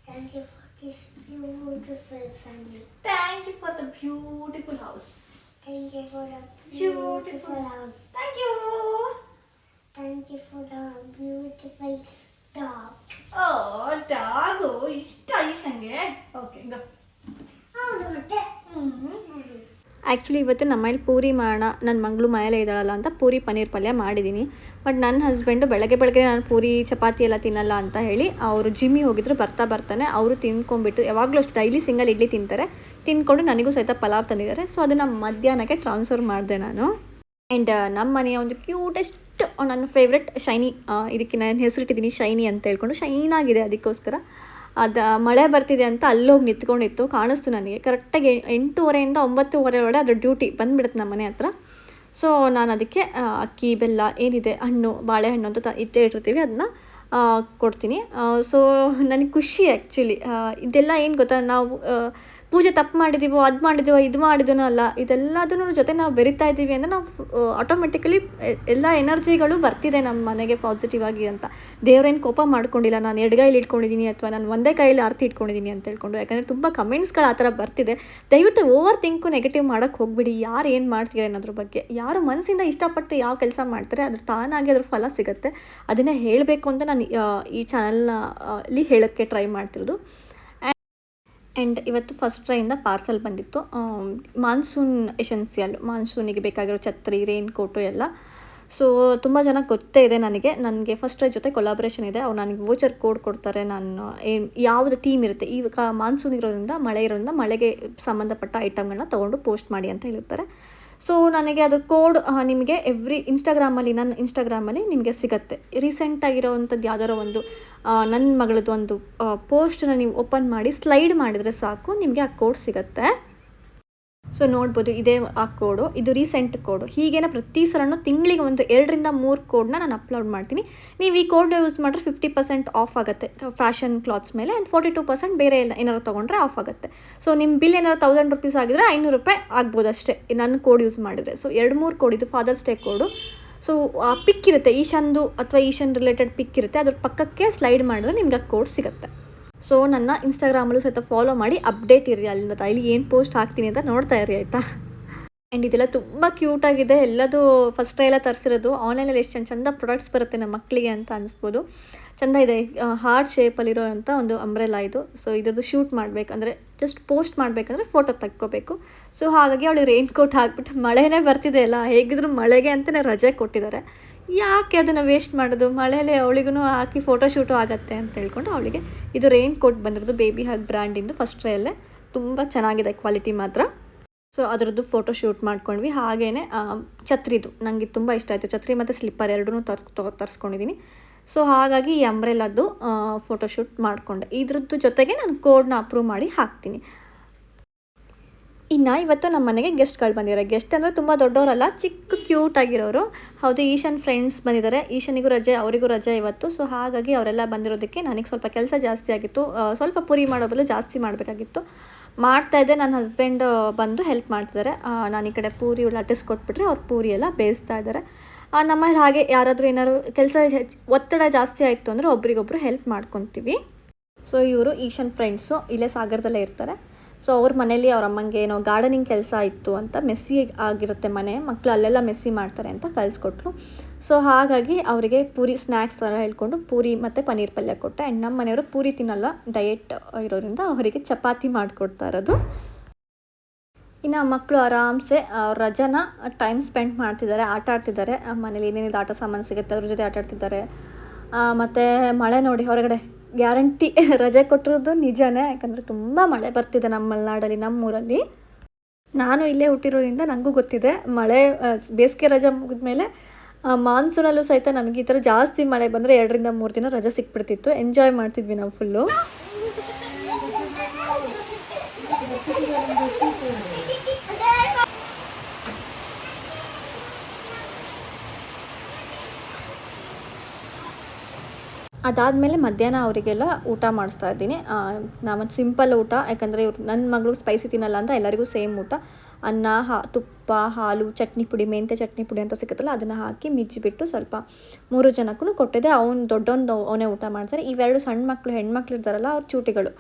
Thank you for this beautiful family. Thank you for the beautiful house. Thank you for the beautiful house. Thank you. Thank you for the beautiful dog. Oh, dog. Oh, okay go. Actually ಇವತ್ತು ನಮ್ಮ ಮನೇಲಿ ಪೂರಿ ಮಾಡೋಣ, ನನ್ನ ಮಗಳು ಮನೇಲೇ ಇದ್ದಾಳಲ್ಲ ಅಂತ ಪೂರಿ ಪನ್ನೀರ್ ಪಲ್ಯ ಮಾಡಿದ್ದೀನಿ. ಬಟ್ ನನ್ನ ಹಸ್ಬೆಂಡು ಬೆಳಗ್ಗೆ ನಾನು ಪೂರಿ ಚಪಾತಿ ಎಲ್ಲ ತಿನ್ನಲ್ಲ ಅಂತ ಹೇಳಿ ಅವರು ಜಿಮ್ಮಿಗೆ ಹೋಗಿದ್ರು. ಬರ್ತಾನೆ ಅವರು ತಿನ್ಕೊಂಡ್ಬಿಟ್ಟು, ಯಾವಾಗಲೂ ಅಷ್ಟು ಡೈಲಿ ಸಿಂಗಲ್ ಇಡ್ಲಿ ತಿಂತಾರೆ, ತಿಂದ್ಕೊಂಡು ನನಗೂ ಸಹಿತ ಪಲಾವ್ ತಂದಿದ್ದಾರೆ. ಸೊ ಅದನ್ನು ಮಧ್ಯಾಹ್ನಕ್ಕೆ ಟ್ರಾನ್ಸ್ಫರ್ ಮಾಡಿದೆ ನಾನು. ಆ್ಯಂಡ್ ನಮ್ಮ ಮನೆಯ ಒಂದು ಕ್ಯೂಟೆಸ್ಟ್ ನನ್ನ ಫೇವ್ರೆಟ್ ಶೈನಿ, ಇದಕ್ಕೆ ನಾನು ಹೆಸರಿಟ್ಟಿದ್ದೀನಿ ಶೈನಿ ಅಂತ ಹೇಳ್ಕೊಂಡು. ಶೈನಾಗಿದೆ, ಅದಕ್ಕೋಸ್ಕರ ಅದು ಮಳೆ ಬರ್ತಿದೆ ಅಂತ ಅಲ್ಲೋಗಿ ನಿಂತ್ಕೊಂಡಿತ್ತು, ಕಾಣಿಸ್ತು ನನಗೆ. ಕರೆಕ್ಟಾಗಿ 8:30 9:30 ಒಳಗೆ ಅದ್ರ ಡ್ಯೂಟಿ ಬಂದುಬಿಡುತ್ತೆ ನಮ್ಮ ಮನೆ ಹತ್ರ. ಸೊ ನಾನು ಅದಕ್ಕೆ ಅಕ್ಕಿ ಬೆಲ್ಲ ಏನಿದೆ ಹಣ್ಣು ಬಾಳೆಹಣ್ಣು ಅಂತ ಇಟ್ಟಿರ್ತೀವಿ, ಅದನ್ನ ಕೊಡ್ತೀನಿ. ಸೊ ನನಗೆ ಖುಷಿ ಆ್ಯಕ್ಚುಲಿ. ಇದೆಲ್ಲ ಏನು ಗೊತ್ತಾ, ನಾವು ಪೂಜೆ ತಪ್ಪು ಮಾಡಿದ್ದೀವೋ, ಇದು ಮಾಡಿದ್ದೀನೋ ಅಲ್ಲ, ಇದೆಲ್ಲದನ್ನೂ ಜೊತೆ ನಾವು ಬೆರಿತಾ ಇದ್ದೀವಿ ಅಂದರೆ ನಾವು ಆಟೋಮೆಟಿಕಲಿ ಎಲ್ಲ ಎನರ್ಜಿಗಳು ಬರ್ತಿದೆ ನಮ್ಮ ಮನೆಗೆ ಪಾಸಿಟಿವ್ ಆಗಿ ಅಂತ. ದೇವ್ರೇನು ಕೋಪ ಮಾಡ್ಕೊಂಡಿಲ್ಲ, ನಾನು ಎಡಗೈಲಿ ಇಟ್ಕೊಂಡಿದ್ದೀನಿ ಅಥವಾ ನಾನು ಒಂದೇ ಕೈಯಲ್ಲಿ ಆರತಿ ಇಟ್ಕೊಂಡಿದ್ದೀನಿ ಅಂತ ಹೇಳ್ಕೊಂಡು. ಯಾಕಂದರೆ ತುಂಬ ಕಮೆಂಟ್ಸ್ಗಳು ಆ ಥರ ಬರ್ತಿದೆ. ದಯವಿಟ್ಟು ಓವರ್ ಥಿಂಕು ನೆಗೆಟಿವ್ ಮಾಡೋಕ್ಕೆ ಹೋಗ್ಬಿಡಿ. ಯಾರು ಏನು ಮಾಡ್ತೀರಾ ಅನ್ನೋದ್ರ ಬಗ್ಗೆ. ಯಾರು ಮನಸ್ಸಿಂದ ಇಷ್ಟಪಟ್ಟು ಯಾವ ಕೆಲಸ ಮಾಡ್ತಾರೆ ಅದ್ರ ತಾನಾಗಿ ಅದ್ರ ಫಲ ಸಿಗುತ್ತೆ. ಅದನ್ನೇ ಹೇಳಬೇಕು ಅಂತ ನಾನು ಈ ಚಾನಲ್ನಲ್ಲಿ ಹೇಳೋಕ್ಕೆ ಟ್ರೈ ಮಾಡ್ತಿರೋದು. ಆ್ಯಂಡ್ ಇವತ್ತು ಫಸ್ಟ್ ಟ್ರೈಯಿಂದ ಪಾರ್ಸಲ್ ಬಂದಿತ್ತು, ಮಾನ್ಸೂನ್ ಎಸೆನ್ಸಿಯಲ್, ಮಾನ್ಸೂನಿಗೆ ಬೇಕಾಗಿರೋ ಛತ್ರಿ, ರೈನ್ ಕೋಟು ಎಲ್ಲ. ಸೊ ತುಂಬ ಜನ ಗೊತ್ತೇ ಇದೆ ನನಗೆ ಫಸ್ಟ್ ಟ್ರೈ ಜೊತೆ ಕೊಲಾಬ್ರೇಷನ್ ಇದೆ. ಅವ್ರು ನನಗೆ ವೋಚರ್ ಕೋಡ್ ಕೊಡ್ತಾರೆ. ನಾನು ಯಾವುದು ಥೀಮ್ ಇರುತ್ತೆ, ಈಗ ಮಾನ್ಸೂನ್ ಇರೋದ್ರಿಂದ, ಮಳೆ ಇರೋದ್ರಿಂದ ಮಳೆಗೆ ಸಂಬಂಧಪಟ್ಟ ಐಟಮ್ಗಳನ್ನ ತೊಗೊಂಡು ಪೋಸ್ಟ್ ಮಾಡಿ ಅಂತ ಹೇಳಿರ್ತಾರೆ. ಸೊ ನನಗೆ ಅದ್ರ ಕೋಡ್ ನಿಮಗೆ ನನ್ನ ಇನ್ಸ್ಟಾಗ್ರಾಮಲ್ಲಿ ನಿಮಗೆ ಸಿಗುತ್ತೆ. ರೀಸೆಂಟಾಗಿರೋವಂಥದ್ದು ಯಾವ್ದಾರೋ ಒಂದು ನನ್ನ ಮಗಳದ್ದು ಒಂದು ಪೋಸ್ಟನ್ನ ನೀವು ಓಪನ್ ಮಾಡಿ ಸ್ಲೈಡ್ ಮಾಡಿದರೆ ಸಾಕು, ನಿಮಗೆ ಆ ಕೋಡ್ ಸಿಗುತ್ತೆ. ಸೊ ನೋಡ್ಬೋದು, ಇದೇ ಆ ಕೋಡು, ಇದು ರೀಸೆಂಟ್ ಕೋಡು. ಹೀಗೇನೆ ಪ್ರತಿ ಸಲನೂ ತಿಂಗಳಿಗೆ ಒಂದು 2 ರಿಂದ 3 ಕೋಡ್ನ ನಾನು ಅಪ್ಲೋಡ್ ಮಾಡ್ತೀನಿ. ನೀವು ಈ ಕೋಡ್ನ ಯೂಸ್ ಮಾಡಿದ್ರೆ 50% ಆಫ್ ಆಗುತ್ತೆ ಫ್ಯಾಷನ್ ಕ್ಲಾತ್ಸ್ ಮೇಲೆ, ಆ್ಯಂಡ್ 42% ಬೇರೆ ಏನಾದ್ರು ತೊಗೊಂಡ್ರೆ ಆಫ್ ಆಗುತ್ತೆ. ಸೊ ನಿಮ್ಮ ಬಿಲ್ ಏನಾದ್ರು 1000 ರೂಪೀಸ್ ಆಗಿದ್ರೆ 500 ರೂಪಾಯಿ ಆಗ್ಬೋದು ಅಷ್ಟೇ ನನ್ನ ಕೋಡ್ ಯೂಸ್ ಮಾಡಿದರೆ. ಸೊ 2-3 ಕೋಡ್, ಇದು ಫಾದರ್ಸ್ ಡೇ ಕೋಡು. ಸೊ ಆ ಪಿಕ್ ಇರುತ್ತೆ, ಈಶಾನ್ ರಿಲೇಟೆಡ್ ಪಿಕ್ ಇರುತ್ತೆ, ಅದ್ರ ಪಕ್ಕಕ್ಕೆ ಸ್ಲೈಡ್ ಮಾಡಿದ್ರೆ ನಿಮ್ಗೆ ಆ ಕೋಡ್ ಸಿಗುತ್ತೆ. ಸೊ ನನ್ನ ಇನ್ಸ್ಟಾಗ್ರಾಮಲ್ಲೂ ಸಹಿತ ಫಾಲೋ ಮಾಡಿ ಅಪ್ಡೇಟ್ ಇರ್ರಿ, ಅಲ್ಲಿ ಏನು ಪೋಸ್ಟ್ ಹಾಕ್ತೀನಿ ಅಂತ ನೋಡ್ತಾ ಇರಿ, ಆಯಿತಾ. ಆ್ಯಂಡ್ ಇದೆಲ್ಲ ತುಂಬ ಕ್ಯೂಟಾಗಿದೆ. ಎಲ್ಲದು ಫಸ್ಟ್ ಎಲ್ಲ ತರಿಸಿರೋದು. ಆನ್ಲೈನಲ್ಲಿ ಎಷ್ಟು ಚಂದ ಪ್ರಾಡಕ್ಟ್ಸ್ ಬರುತ್ತೆ ನಮ್ಮ ಮಕ್ಕಳಿಗೆ ಅಂತ ಅನಿಸ್ಬೋದು. ಚೆಂದ ಇದೆ. ಹಾರ್ಟ್ ಶೇಪಲ್ಲಿರೋ ಅಂಥ ಒಂದು ಅಂಬ್ರೆಲಾ ಇದು. ಸೊ ಇದ್ರದ್ದು ಶೂಟ್ ಮಾಡಬೇಕಂದ್ರೆ, ಜಸ್ಟ್ ಪೋಸ್ಟ್ ಮಾಡಬೇಕಂದ್ರೆ ಫೋಟೋ ತೆಕ್ಕೋಬೇಕು. ಸೊ ಹಾಗಾಗಿ ಅವಳಿಗೆ ರೈನ್ ಕೋಟ್ ಹಾಕ್ಬಿಟ್ಟು, ಮಳೆನೇ ಬರ್ತಿದೆ ಅಲ್ಲ, ಹೇಗಿದ್ರು ಮಳೆಗೆ ಅಂತಲೇ ರಜೆ ಕೊಟ್ಟಿದ್ದಾರೆ, ಯಾಕೆ ಅದನ್ನು ವೇಸ್ಟ್ ಮಾಡೋದು, ಮಳೆಯಲ್ಲೇ ಅವಳಿಗೂ ಹಾಕಿ ಫೋಟೋ ಶೂಟು ಆಗುತ್ತೆ ಅಂತ ಹೇಳ್ಕೊಂಡು ಅವಳಿಗೆ ಇದು ರೈನ್ ಕೋಟ್ ಬಂದಿರೋದು ಬೇಬಿ ಹಗ್ ಬ್ರ್ಯಾಂಡಿಂದು. ಫಸ್ಟ್ ಟ್ರೈಯಲ್ಲೇ ತುಂಬ ಚೆನ್ನಾಗಿದೆ, ಕ್ವಾಲಿಟಿ ಮಾತ್ರ. ಸೊ ಅದರದ್ದು ಫೋಟೋ ಶೂಟ್ ಮಾಡ್ಕೊಂಡ್ವಿ. ಹಾಗೆಯೇ ಛತ್ರಿದು ನನಗೆ ತುಂಬ ಇಷ್ಟ ಆಯಿತು. ಛತ್ರಿ ಮತ್ತು ಸ್ಲಿಪ್ಪರ್ ಎರಡೂ ತರಿಸ್ಕೊಂಡಿದ್ದೀನಿ. ಸೊ ಹಾಗಾಗಿ ಈ ಅಂಬ್ರೆಲಾದ್ದು ಫೋಟೋಶೂಟ್ ಮಾಡಿಕೊಂಡೆ. ಇದ್ರದ್ದು ಜೊತೆಗೆ ನಾನು ಕೋಡ್ನ ಅಪ್ರೂವ್ ಮಾಡಿ ಹಾಕ್ತೀನಿ. ಇನ್ನು ಇವತ್ತು ನಮ್ಮ ಮನೆಗೆ ಗೆಸ್ಟ್ಗಳು ಬಂದಿದ್ದಾರೆ. ಗೆಸ್ಟ್ ಅಂದರೆ ತುಂಬ ದೊಡ್ಡವರಲ್ಲ, ಚಿಕ್ಕ ಕ್ಯೂಟ್ ಆಗಿರೋರು. ಹೌದು, ಈಶಾನ್ ಫ್ರೆಂಡ್ಸ್ ಬಂದಿದ್ದಾರೆ. ಈಶಾನಿಗೂ ರಜೆ, ಅವರಿಗೂ ರಜೆ ಇವತ್ತು. ಸೊ ಹಾಗಾಗಿ ಅವರೆಲ್ಲ ಬಂದಿರೋದಕ್ಕೆ ನನಗೆ ಸ್ವಲ್ಪ ಕೆಲಸ ಜಾಸ್ತಿ ಆಗಿತ್ತು. ಸ್ವಲ್ಪ ಪೂರಿ ಮಾಡೋ ಬದಲು ಜಾಸ್ತಿ ಮಾಡಬೇಕಾಗಿತ್ತು. ಮಾಡ್ತಾಯಿದ್ದೆ. ನನ್ನ ಹಸ್ಬೆಂಡ್ ಬಂದು ಹೆಲ್ಪ್ ಮಾಡ್ತಿದ್ದಾರೆ. ನಾನು ಈ ಕಡೆ ಪೂರಿ ಲಟ್ಟಿಸ್ಕೊಟ್ಬಿಟ್ರೆ ಅವ್ರು ಪೂರಿ ಎಲ್ಲ ಬೇಯಿಸ್ತಾ ಇದ್ದಾರೆ. ನಮ್ಮಲ್ಲಿ ಹಾಗೆ ಯಾರಾದರೂ ಏನಾದ್ರು ಕೆಲಸ ಒತ್ತಡ ಜಾಸ್ತಿ ಆಯಿತು ಅಂದರೆ ಒಬ್ರಿಗೊಬ್ರು ಹೆಲ್ಪ್ ಮಾಡ್ಕೊತೀವಿ. ಸೊ ಇವರು ಈಶಾನ್ ಫ್ರೆಂಡ್ಸು, ಇಲ್ಲೇ ಸಾಗರದಲ್ಲೇ ಇರ್ತಾರೆ. ಸೊ ಅವ್ರ ಮನೇಲಿ ಅವ್ರ ಅಮ್ಮಂಗೆ ಏನೋ ಗಾರ್ಡನಿಂಗ್ ಕೆಲಸ ಇತ್ತು ಅಂತ, ಮೆಸ್ಸಿ ಆಗಿರುತ್ತೆ ಮನೆ, ಮಕ್ಕಳು ಅಲ್ಲೆಲ್ಲ ಮೆಸ್ಸಿ ಮಾಡ್ತಾರೆ ಅಂತ ಕಳಿಸ್ಕೊಟ್ರು. ಸೊ ಹಾಗಾಗಿ ಅವರಿಗೆ ಪೂರಿ ಸ್ನ್ಯಾಕ್ಸ್ ಥರ ಹೇಳ್ಕೊಂಡು ಪೂರಿ ಮತ್ತು ಪನ್ನೀರ್ ಪಲ್ಯ ಕೊಟ್ಟೆ. ಆ್ಯಂಡ್ ನಮ್ಮ ಮನೆಯವರು ಪೂರಿ ತಿನ್ನಲ್ಲ, ಡಯೆಟ್ ಇರೋದ್ರಿಂದ ಅವರಿಗೆ ಚಪಾತಿ ಮಾಡಿಕೊಡ್ತಾ ಇರೋದು. ಇನ್ನು ಮಕ್ಕಳು ಆರಾಮ್ಸೆ ಅವ್ರ ರಜನ ಟೈಮ್ ಸ್ಪೆಂಡ್ ಮಾಡ್ತಿದ್ದಾರೆ, ಆಟ ಆಡ್ತಿದ್ದಾರೆ. ಮನೇಲಿ ಏನೇನಿದೆ ಆಟ ಸಾಮಾನು ಸಿಗುತ್ತೆ ಅದ್ರ ಜೊತೆ ಆಟ ಆಡ್ತಿದ್ದಾರೆ. ಮತ್ತು ಮಳೆ ನೋಡಿ ಹೊರಗಡೆ ಗ್ಯಾರಂಟಿ ರಜೆ ಕೊಟ್ಟಿರೋದು ನಿಜನೇ, ಯಾಕಂದರೆ ತುಂಬ ಮಳೆ ಬರ್ತಿದೆ ನಮ್ಮ ಮಲೆನಾಡಲ್ಲಿ, ನಮ್ಮೂರಲ್ಲಿ. ನಾನು ಇಲ್ಲೇ ಹುಟ್ಟಿರೋದ್ರಿಂದ ನನಗೂ ಗೊತ್ತಿದೆ, ಮಳೆ ಬೇಸಿಗೆ ರಜೆ ಮುಗಿದ್ಮೇಲೆ ಮಾನ್ಸೂನಲ್ಲೂ ಸಹಿತ ನಮಗೆ ಈ ಥರ ಜಾಸ್ತಿ ಮಳೆ ಬಂದರೆ 2 ರಿಂದ 3 ದಿನ ರಜೆ ಸಿಕ್ಬಿಡ್ತಿತ್ತು. ಎಂಜಾಯ್ ಮಾಡ್ತಿದ್ವಿ ನಾವು ಫುಲ್ಲು. ಅದಾದಮೇಲೆ ಮಧ್ಯಾಹ್ನ ಅವರಿಗೆಲ್ಲ ಊಟ ಮಾಡಿಸ್ತಾ ಇದ್ದೀನಿ. ನಾನು ಸಿಂಪಲ್ ಊಟ, ಯಾಕಂದರೆ ಇವ್ರು ನನ್ನ ಮಗಳು ಸ್ಪೈಸಿ ತಿನ್ನಲ್ಲ ಅಂತ ಎಲ್ಲರಿಗೂ ಸೇಮ್ ಊಟ. ಅನ್ನ, ತುಪ್ಪ, ಹಾಲು, ಚಟ್ನಿ ಪುಡಿ, ಮೆಂತ್ಯ ಚಟ್ನಿ ಪುಡಿ ಅಂತ ಸಿಗುತ್ತಲ್ಲ, ಅದನ್ನು ಹಾಕಿ ಮಿಜ್ಜಿಬಿಟ್ಟು ಸ್ವಲ್ಪ 3 ಜನಕ್ಕೂ ಕೊಟ್ಟಿದ್ದೆ. ದೊಡ್ಡವನು ಅವನೇ ಊಟ ಮಾಡ್ತಾರೆ. ಇವೆರಡು ಸಣ್ಣ ಮಕ್ಕಳು, ಹೆಣ್ಮಕ್ಳು ಇರ್ತಾರಲ್ಲ, ಅವ್ರ ಚೂಟಿಗಳು,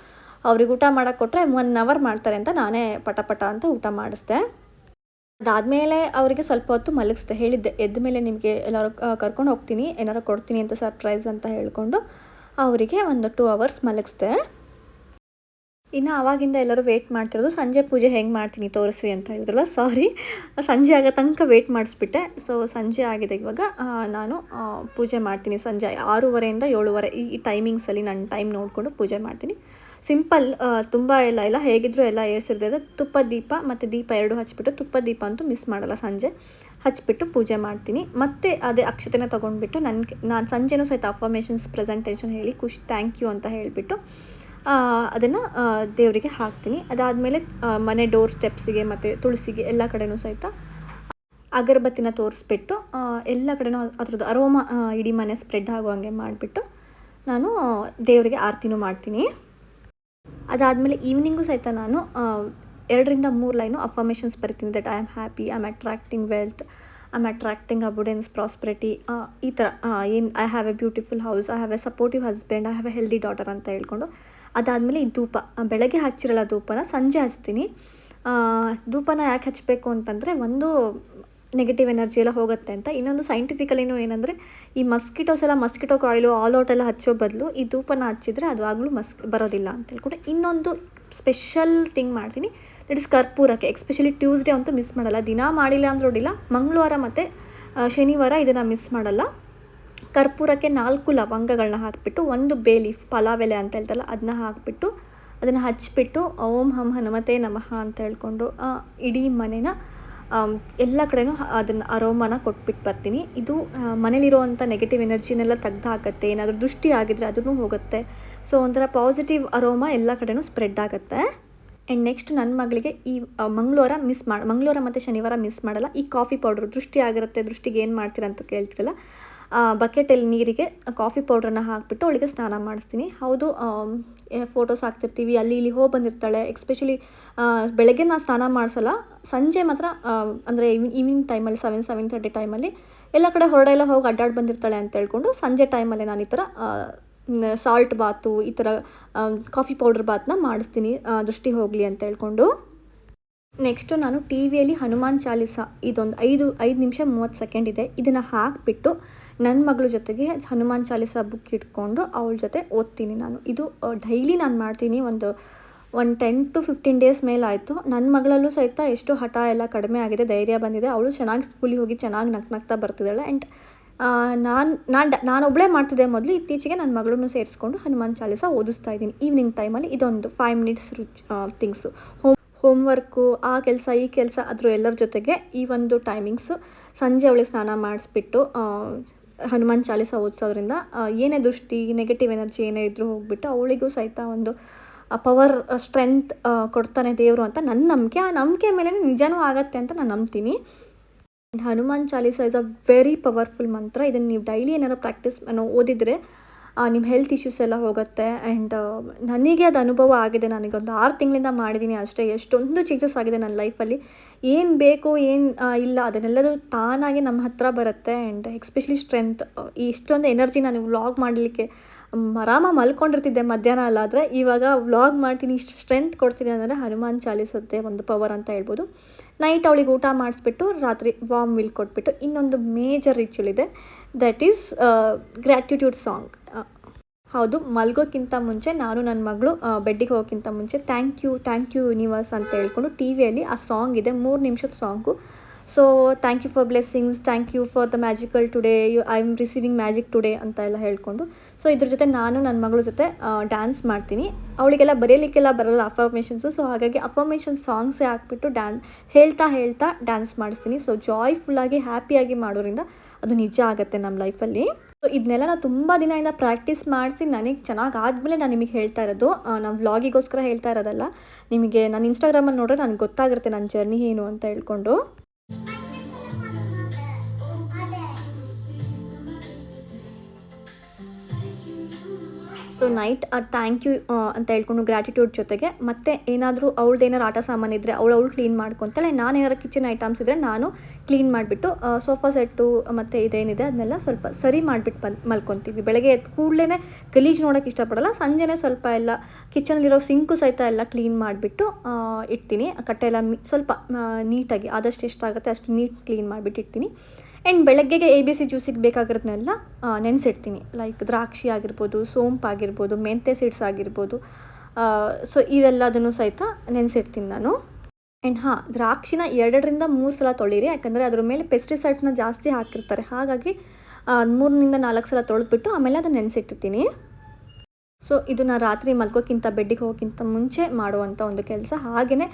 ಅವ್ರಿಗೆ ಊಟ ಮಾಡೋಕ್ಕೆ ಕೊಟ್ಟರೆ 1 ಅವರ್ ಮಾಡ್ತಾರೆ ಅಂತ ನಾನೇ ಪಟ ಅಂತ ಊಟ ಮಾಡಿಸ್ದೆ. ಅದಾದಮೇಲೆ ಅವರಿಗೆ ಸ್ವಲ್ಪ ಹೊತ್ತು ಮಲಗಿಸ್ದೆ. ಹೇಳಿದ್ದೆ ಎದ್ದ ಮೇಲೆ ನಿಮಗೆ ಎಲ್ಲರೂ ಕರ್ಕೊಂಡು ಹೋಗ್ತೀನಿ, ಏನಾರು ಕೊಡ್ತೀನಿ ಅಂತ ಸರ್ಪ್ರೈಸ್ ಅಂತ ಹೇಳ್ಕೊಂಡು ಅವರಿಗೆ ಒಂದು 2 ಅವರ್ಸ್ ಮಲಗಿಸ್ದೆ. ಇನ್ನು ಆವಾಗಿಂದ ಎಲ್ಲರೂ ವೆಯ್ಟ್ ಮಾಡ್ತಿರೋದು ಸಂಜೆ ಪೂಜೆ ಹೆಂಗೆ ಮಾಡ್ತೀನಿ ತೋರಿಸ್ರಿ ಅಂತ ಹೇಳಿದ್ರಲ್ಲ, ಸಾರಿ, ಸಂಜೆ ಆಗೋ ತನಕ ವೆಯ್ಟ್ ಮಾಡಿಸ್ಬಿಟ್ಟೆ. ಸೊ ಸಂಜೆ ಆಗಿದೆ ಇವಾಗ. ನಾನು ಪೂಜೆ ಮಾಡ್ತೀನಿ ಸಂಜೆ 6:30 ಇಂದ 7:30 ಈ ಟೈಮಿಂಗ್ಸಲ್ಲಿ ನಾನು ಟೈಮ್ ನೋಡಿಕೊಂಡು ಪೂಜೆ ಮಾಡ್ತೀನಿ. ಸಿಂಪಲ್, ತುಂಬ ಇಲ್ಲ ಹೇಗಿದ್ದರೂ ಎಲ್ಲ ಏರ್ಸಿರ್ತದೆ. ತುಪ್ಪದ ದೀಪ ಮತ್ತು ದೀಪ 2 ಹಚ್ಬಿಟ್ಟು, ತುಪ್ಪದ ದೀಪ ಅಂತೂ ಮಿಸ್ ಮಾಡಲ್ಲ, ಸಂಜೆ ಹಚ್ಬಿಟ್ಟು ಪೂಜೆ ಮಾಡ್ತೀನಿ. ಮತ್ತು ಅದೇ ಅಕ್ಷತೆನ ತೊಗೊಂಡ್ಬಿಟ್ಟು ನಾನು ಸಂಜೆನೂ ಸಹಿತ ಅಫರ್ಮೇಷನ್ಸ್ ಪ್ರೆಸೆಂಟೇಷನ್ ಹೇಳಿ ಥ್ಯಾಂಕ್ ಯು ಅಂತ ಹೇಳಿಬಿಟ್ಟು ಅದನ್ನು ದೇವರಿಗೆ ಹಾಕ್ತೀನಿ. ಅದಾದಮೇಲೆ ಮನೆ ಡೋರ್ ಸ್ಟೆಪ್ಸಿಗೆ ಮತ್ತು ತುಳಸಿಗೆ ಎಲ್ಲ ಕಡೆಯೂ ಸಹಿತ ಅಗರಬತ್ತಿನ ತೋರಿಸ್ಬಿಟ್ಟು ಎಲ್ಲ ಕಡೆಯೂ ಅದ್ರದ್ದು ಅರೋಮ ಇಡೀ ಮನೆ ಸ್ಪ್ರೆಡ್ ಆಗುವಂಗೆ ಮಾಡಿಬಿಟ್ಟು ನಾನು ದೇವರಿಗೆ ಆರತಿನೂ ಮಾಡ್ತೀನಿ. ಅದಾದಮೇಲೆ ಈವ್ನಿಂಗು ಸಹಿತ ನಾನು 2 ರಿಂದ 3 ಲೈನು ಅಫರ್ಮೇಷನ್ಸ್ ಬರಿತೀನಿ. That I am happy, I am attracting wealth, I am attracting abundance, prosperity, ಈ ಥರ ಏನು I have a beautiful house, I have a supportive husband, I have a healthy daughter ಅಂತ ಹೇಳ್ಕೊಂಡು. ಅದಾದಮೇಲೆ ಈ ಧೂಪ ಬೆಳಗ್ಗೆ ಹಚ್ಚಿರಲ್ಲ ಧೂಪನ ಸಂಜೆ ಹಚ್ತೀನಿ. ಧೂಪನ ಯಾಕೆ ಹಚ್ಚಬೇಕು ಅಂತಂದರೆ, ಒಂದು ನೆಗೆಟಿವ್ ಎನರ್ಜಿ ಎಲ್ಲ ಹೋಗುತ್ತೆ ಅಂತ, ಇನ್ನೊಂದು ಸೈಂಟಿಫಿಕಲಿನೂ ಏನಂದರೆ ಈ ಮಸ್ಕಿಟೋಸ್ ಎಲ್ಲ ಮಸ್ಕಿಟೋ ಕಾಯಿಲು ಆಲ್ ಔಟ್ ಎಲ್ಲ ಹಚ್ಚೋ ಬದಲು ಈ ಧೂಪನ ಹಚ್ಚಿದರೆ ಅದು ಆಗಲೂ ಬರೋದಿಲ್ಲ ಅಂತ ಹೇಳ್ಕೊಂಡು ಇನ್ನೊಂದು ಸ್ಪೆಷಲ್ ಥಿಂಗ್ ಮಾಡ್ತೀನಿ. ದಟ್ ಇಸ್ ಕರ್ಪೂರಕ್ಕೆ. ಎಸ್ಪೆಷಲಿ ಟ್ಯೂಸ್ಡೇ ಅಂತೂ ಮಿಸ್ ಮಾಡಲ್ಲ. ದಿನ ಮಾಡಿಲ್ಲ ಅಂದ್ರೂ ಅಡ್ಡಿಲ್ಲ, ಮಂಗಳವಾರ ಮತ್ತು ಶನಿವಾರ ಇದನ್ನು ಮಿಸ್ ಮಾಡಲ್ಲ. ಕರ್ಪೂರಕ್ಕೆ 4 ಲವಂಗಗಳನ್ನ ಹಾಕಿಬಿಟ್ಟು, 1 ಬೇ ಲೀಫ್, ಪಲಾವ್ ಎಲೆ ಅಂತ ಹೇಳ್ತಾರಲ್ಲ ಅದನ್ನ ಹಾಕಿಬಿಟ್ಟು ಅದನ್ನು ಹಚ್ಬಿಟ್ಟು ಓಂ ಹಂ ಹನುಮತೆ ನಮಃ ಅಂತ ಹೇಳ್ಕೊಂಡು ಇಡೀ ಮನೇನ ಎಲ್ಲ ಕಡೆನೂ ಅದನ್ನು ಅರೋಮನ ಕೊಟ್ಬಿಟ್ಟು ಬರ್ತೀನಿ. ಇದು ಮನೇಲಿರೋವಂಥ ನೆಗೆಟಿವ್ ಎನರ್ಜಿನೆಲ್ಲ ತೆಗ್ದು ಹಾಕುತ್ತೆ. ಏನಾದರೂ ದೃಷ್ಟಿ ಆಗಿದ್ರೆ ಅದನ್ನು ಹೋಗುತ್ತೆ. ಸೊ ಒಂಥರ ಪಾಸಿಟಿವ್ ಅರೋಮ ಎಲ್ಲ ಕಡೆನೂ ಸ್ಪ್ರೆಡ್ ಆಗುತ್ತೆ. ಆ್ಯಂಡ್ ನೆಕ್ಸ್ಟ್ ನನ್ನ ಮಗಳಿಗೆ ಈ ಮಂಗಳವಾರ ಮತ್ತು ಶನಿವಾರ ಮಿಸ್ ಮಾಡಲ್ಲ. ಈ ಕಾಫಿ ಪೌಡ್ರ್ ದೃಷ್ಟಿ ಆಗಿರುತ್ತೆ, ದೃಷ್ಟಿಗೆ ಏನು ಮಾಡ್ತೀರಾ ಅಂತ ಕೇಳ್ತಿರಲ್ಲ, ಬಕೆಟಲ್ಲಿ ನೀರಿಗೆ ಕಾಫಿ ಪೌಡ್ರನ್ನ ಹಾಕಿಬಿಟ್ಟು ಅವಳಿಗೆ ಸ್ನಾನ ಮಾಡಿಸ್ತೀನಿ. ಹೌದು, ಫೋಟೋಸ್ ಹಾಕ್ತಿರ್ತೀವಿ, ಅಲ್ಲಿ ಇಲ್ಲಿ ಹೋಗಿ ಬಂದಿರ್ತಾಳೆ. ಎಸ್ಪೆಷಲಿ ಬೆಳಗ್ಗೆ ನಾನು ಸ್ನಾನ ಮಾಡಿಸಲ್ಲ, ಸಂಜೆ ಮಾತ್ರ ಅಂದರೆ ಈವ್ನಿಂಗ್ ಟೈಮಲ್ಲಿ 7:30 ಟೈಮಲ್ಲಿ ಎಲ್ಲ ಕಡೆ ಹೊರಡೆಲ್ಲ ಹೋಗಿ ಅಡ್ಡಾಡಿ ಬಂದಿರ್ತಾಳೆ ಅಂತ ಹೇಳ್ಕೊಂಡು ಸಂಜೆ ಟೈಮಲ್ಲಿ ನಾನು ಈ ಥರ ಸಾಲ್ಟ್ ಬಾತು, ಈ ಥರ ಕಾಫಿ ಪೌಡ್ರ್ ಬಾತನ್ನ ಮಾಡಿಸ್ತೀನಿ ದೃಷ್ಟಿ ಹೋಗಲಿ ಅಂತ ಹೇಳ್ಕೊಂಡು. ನೆಕ್ಸ್ಟು ನಾನು ಟಿ ವಿಯಲ್ಲಿ ಹನುಮಾನ್ ಚಾಲೀಸ ಇದೊಂದು 5 ನಿಮಿಷ 30 ಸೆಕೆಂಡ್ ಇದೆ. ಇದನ್ನು ಹಾಕಿಬಿಟ್ಟು ನನ್ನ ಮಗಳ ಜೊತೆಗೆ ಹನುಮಾನ್ ಚಾಲೀಸ ಬುಕ್ ಇಟ್ಕೊಂಡು ಅವಳ ಜೊತೆ ಓದ್ತೀನಿ ನಾನು. ಇದು ಡೈಲಿ ನಾನು ಮಾಡ್ತೀನಿ. ಒಂದು 10 to 15 ಡೇಸ್ ಮೇಲಾಯಿತು. ನನ್ನ ಮಗಳಲ್ಲೂ ಸಹಿತ ಎಷ್ಟು ಹಠ ಎಲ್ಲ ಕಡಿಮೆ ಆಗಿದೆ, ಧೈರ್ಯ ಬಂದಿದೆ. ಅವಳು ಚೆನ್ನಾಗಿ ಸ್ಕೂಲಿಗೆ ಹೋಗಿ ಚೆನ್ನಾಗಿ ನಗ್ನಗ್ತಾ ಬರ್ತಿದ್ದಾಳೆ. ಆ್ಯಂಡ್ ನಾನೊಬ್ಬಳೇ ಮಾಡ್ತಿದ್ದೆ ಮೊದಲು. ಇತ್ತೀಚೆಗೆ ನನ್ನ ಮಗಳನ್ನು ಸೇರಿಸ್ಕೊಂಡು ಹನುಮಾನ್ ಚಾಲೀಸ ಓದಿಸ್ತಾ ಇದ್ದೀನಿ ಈವ್ನಿಂಗ್ ಟೈಮಲ್ಲಿ. ಇದೊಂದು 5 ಮಿನಿಟ್ಸ್ ಥಿಂಗ್ಸು, ಹೋಮ್ವರ್ಕು, ಆ ಕೆಲಸ ಈ ಕೆಲಸ ಅದ್ರ ಎಲ್ಲರ ಜೊತೆಗೆ ಈ ಒಂದು ಟೈಮಿಂಗ್ಸು. ಸಂಜೆ ಅವಳಿಗೆ ಸ್ನಾನ ಮಾಡಿಸ್ಬಿಟ್ಟು ಹನುಮಾನ್ ಚಾಲೀಸ ಓದಿಸೋದ್ರಿಂದ ಏನೇ ದೃಷ್ಟಿ ನೆಗೆಟಿವ್ ಎನರ್ಜಿ ಏನೇ ಇದ್ರೂ ಹೋಗ್ಬಿಟ್ಟು ಅವಳಿಗೂ ಸಹಿತ ಒಂದು ಪವರ್ ಸ್ಟ್ರೆಂತ್ ಕೊಡ್ತಾನೆ ದೇವರು ಅಂತ ನನ್ನ ನಂಬಿಕೆ. ಆ ನಂಬಿಕೆ ಮೇಲೆ ನಿಜನೂ ಆಗತ್ತೆ ಅಂತ ನಾನು ನಂಬ್ತೀನಿ. Hanuman Chalisa is a very powerful mantra. ಇದನ್ನು ನೀವು ಡೈಲಿ ಏನಾರು ಪ್ರಾಕ್ಟೀಸ್ ಓದಿದರೆ ನಿಮ್ಮ ಹೆಲ್ತ್ ಇಶ್ಯೂಸ್ ಎಲ್ಲ ಹೋಗುತ್ತೆ. ಆ್ಯಂಡ್ ನನಗೆ ಅದು ಅನುಭವ ಆಗಿದೆ. ನನಗೊಂದು 6 ತಿಂಗಳಿಂದ ಮಾಡಿದ್ದೀನಿ ಅಷ್ಟೇ. ಎಷ್ಟೊಂದು ಚೇಂಜಸ್ ಆಗಿದೆ ನನ್ನ ಲೈಫಲ್ಲಿ. ಏನು ಬೇಕು ಏನು ಇಲ್ಲ ಅದನ್ನೆಲ್ಲದೂ ತಾನಾಗಿ ನಮ್ಮ ಹತ್ರ ಬರುತ್ತೆ. ಆ್ಯಂಡ್ ಎಸ್ಪೆಷಲಿ ಸ್ಟ್ರೆಂತ್, ಇಷ್ಟೊಂದು ಎನರ್ಜಿ ನಾನು ವ್ಲಾಗ್ ಮಾಡಲಿಕ್ಕೆ ಆರಾಮ ಮಲ್ಕೊಂಡಿರ್ತಿದ್ದೆ ಮಧ್ಯಾಹ್ನ ಅಲ್ಲಾದರೆ, ಇವಾಗ ವ್ಲಾಗ್ ಮಾಡ್ತೀನಿ, ಇಷ್ಟು ಸ್ಟ್ರೆಂತ್ ಕೊಡ್ತೀನಿ ಅಂದರೆ ಹನುಮಾನ್ ಚಾಲೀಸದ್ದೇ ಒಂದು ಪವರ್ ಅಂತ ಹೇಳ್ಬೋದು. ನೈಟ್ ಅವಳಿಗೆ ಊಟ ಮಾಡಿಸ್ಬಿಟ್ಟು ರಾತ್ರಿ ವಾರ್ಮ್ ವಿಲ್ ಕೊಟ್ಬಿಟ್ಟು ಇನ್ನೊಂದು ಮೇಜರ್ ರಿಚುವಲ್ ಇದೆ. That is gratitude song. ಹೌದು, ಮಲ್ಗೋಕ್ಕಿಂತ ಮುಂಚೆ ನಾನು ನನ್ನ ಮಗಳು ಬೆಡ್ಡಿಗೆ ಹೋಗೋಕ್ಕಿಂತ ಮುಂಚೆ ಥ್ಯಾಂಕ್ ಯು ಯೂನಿವರ್ಸ್ ಅಂತ ಹೇಳ್ಕೊಂಡು ಟಿ ವಿಯಲ್ಲಿ ಆ ಸಾಂಗ್ ಇದೆ, 3 ನಿಮಿಷದ song. So thank you for blessings, thank you for the magical today, I am receiving magic today ಅಂತ ಎಲ್ಲ ಹೇಳ್ಕೊಂಡು. ಸೊ ಇದ್ರ ಜೊತೆ ನಾನು ನನ್ನ ಮಗಳ ಜೊತೆ ಡ್ಯಾನ್ಸ್ ಮಾಡ್ತೀನಿ. ಅವಳಿಗೆಲ್ಲ ಬರೆಯಲಿಕ್ಕೆಲ್ಲ ಬರಲ್ಲ ಅಫರ್ಮೇಷನ್ಸು. ಸೊ ಹಾಗಾಗಿ ಅಫರ್ಮೇಷನ್ ಸಾಂಗ್ಸೇ ಹಾಕ್ಬಿಟ್ಟು ಹೇಳ್ತಾ ಡ್ಯಾನ್ಸ್ ಮಾಡಿಸ್ತೀನಿ. ಸೊ ಜಾಯ್ಫುಲ್ಲಾಗಿ ಹ್ಯಾಪಿಯಾಗಿ ಮಾಡೋದ್ರಿಂದ ಅದು ನಿಜ ಆಗುತ್ತೆ ನಮ್ಮ ಲೈಫಲ್ಲಿ. ಸೊ ಇದನ್ನೆಲ್ಲ ನಾನು ತುಂಬ ದಿನದಿಂದ ಪ್ರಾಕ್ಟೀಸ್ ಮಾಡಿಸಿ ನನಗೆ ಚೆನ್ನಾಗಿ ಆದಮೇಲೆ ನಾನು ನಿಮಗೆ ಹೇಳ್ತಾ ಇರೋದು. ನಾನು ವ್ಲಾಗಿಗೋಸ್ಕರ ಹೇಳ್ತಾ ಇರೋದಲ್ಲ. ನಿಮಗೆ ನಾನು ಇನ್ಸ್ಟಾಗ್ರಾಮಲ್ಲಿ ನೋಡಿದ್ರೆ ನನಗೆ ಗೊತ್ತಾಗಿರುತ್ತೆ ನನ್ನ ಜರ್ನಿ ಏನು ಅಂತ ಹೇಳ್ಕೊಂಡು. ಸೊ ನೈಟ್ ಥ್ಯಾಂಕ್ ಯು ಅಂತ ಹೇಳ್ಕೊಂಡು ಗ್ರ್ಯಾಟಿಟ್ಯೂಡ್ ಜೊತೆಗೆ ಮತ್ತೆ ಏನಾದರೂ ಅವಳದ್ದೇನಾರು ಆಟ ಸಾಮಾನು ಇದ್ದರೆ ಅವಳು ಕ್ಲೀನ್ ಮಾಡ್ಕೊತಾಳೆ. ನಾನೇನಾರು ಕಿಚನ್ ಐಟಮ್ಸ್ ಇದ್ದರೆ ನಾನು ಕ್ಲೀನ್ ಮಾಡಿಬಿಟ್ಟು ಸೋಫಾ ಸೆಟ್ಟು ಮತ್ತು ಇದೇನಿದೆ ಅದನ್ನೆಲ್ಲ ಸ್ವಲ್ಪ ಸರಿ ಮಾಡಿಬಿಟ್ಟು ಮಲ್ಕೊತೀವಿ. ಬೆಳಗ್ಗೆ ಎದ್ದು ಕೂಡಲೇ ಗಲೀಜು ನೋಡೋಕ್ಕೆ ಇಷ್ಟಪಡಲ್ಲ. ಸಂಜೆನೇ ಸ್ವಲ್ಪ ಎಲ್ಲ ಕಿಚನಲ್ಲಿರೋ ಸಿಂಕು ಸಹಿತ ಎಲ್ಲ ಕ್ಲೀನ್ ಮಾಡಿಬಿಟ್ಟು ಇಡ್ತೀನಿ. ಕಟ್ಟೆ ಎಲ್ಲ ಸ್ವಲ್ಪ ನೀಟಾಗಿ ಆದಷ್ಟು ಎಷ್ಟಾಗುತ್ತೆ ಅಷ್ಟು ನೀಟ್ ಕ್ಲೀನ್ ಮಾಡಿಬಿಟ್ಟು ಇಡ್ತೀನಿ. ಆ್ಯಂಡ್ ಬೆಳಗ್ಗೆಗೆ ABC ಜ್ಯೂಸಿಗೆ ಬೇಕಾಗಿರೋದನ್ನೆಲ್ಲ ನೆನೆಸಿಡ್ತೀನಿ. ಲೈಕ್ ದ್ರಾಕ್ಷಿ ಆಗಿರ್ಬೋದು, ಸೋಂಪು ಆಗಿರ್ಬೋದು, ಮೆಂತ್ಯ ಸೀಡ್ಸ್ ಆಗಿರ್ಬೋದು, ಸೊ ಇವೆಲ್ಲದನ್ನು ಸಹಿತ ನೆನೆಸಿಡ್ತೀನಿ ನಾನು. ಆ್ಯಂಡ್ ಹಾಂ, ದ್ರಾಕ್ಷಿನ 2-3 ಸಲ ತೊಳೀರಿ, ಯಾಕಂದರೆ ಅದ್ರ ಮೇಲೆ ಪೆಸ್ಟಿಸೈಡ್ಸ್ನ ಜಾಸ್ತಿ ಹಾಕಿರ್ತಾರೆ. ಹಾಗಾಗಿ 3-4 ಸಲ ತೊಳೆದ್ಬಿಟ್ಟು ಆಮೇಲೆ ಅದನ್ನು ನೆನೆಸಿಟ್ಟಿರ್ತೀನಿ. ಸೊ ಇದು ನಾನು ರಾತ್ರಿ ಮಲ್ಗೋಕ್ಕಿಂತ ಬೆಡ್ಡಿಗೆ ಹೋಗೋಕ್ಕಿಂತ ಮುಂಚೆ ಮಾಡುವಂಥ ಒಂದು ಕೆಲಸ. ಹಾಗೆಯೇ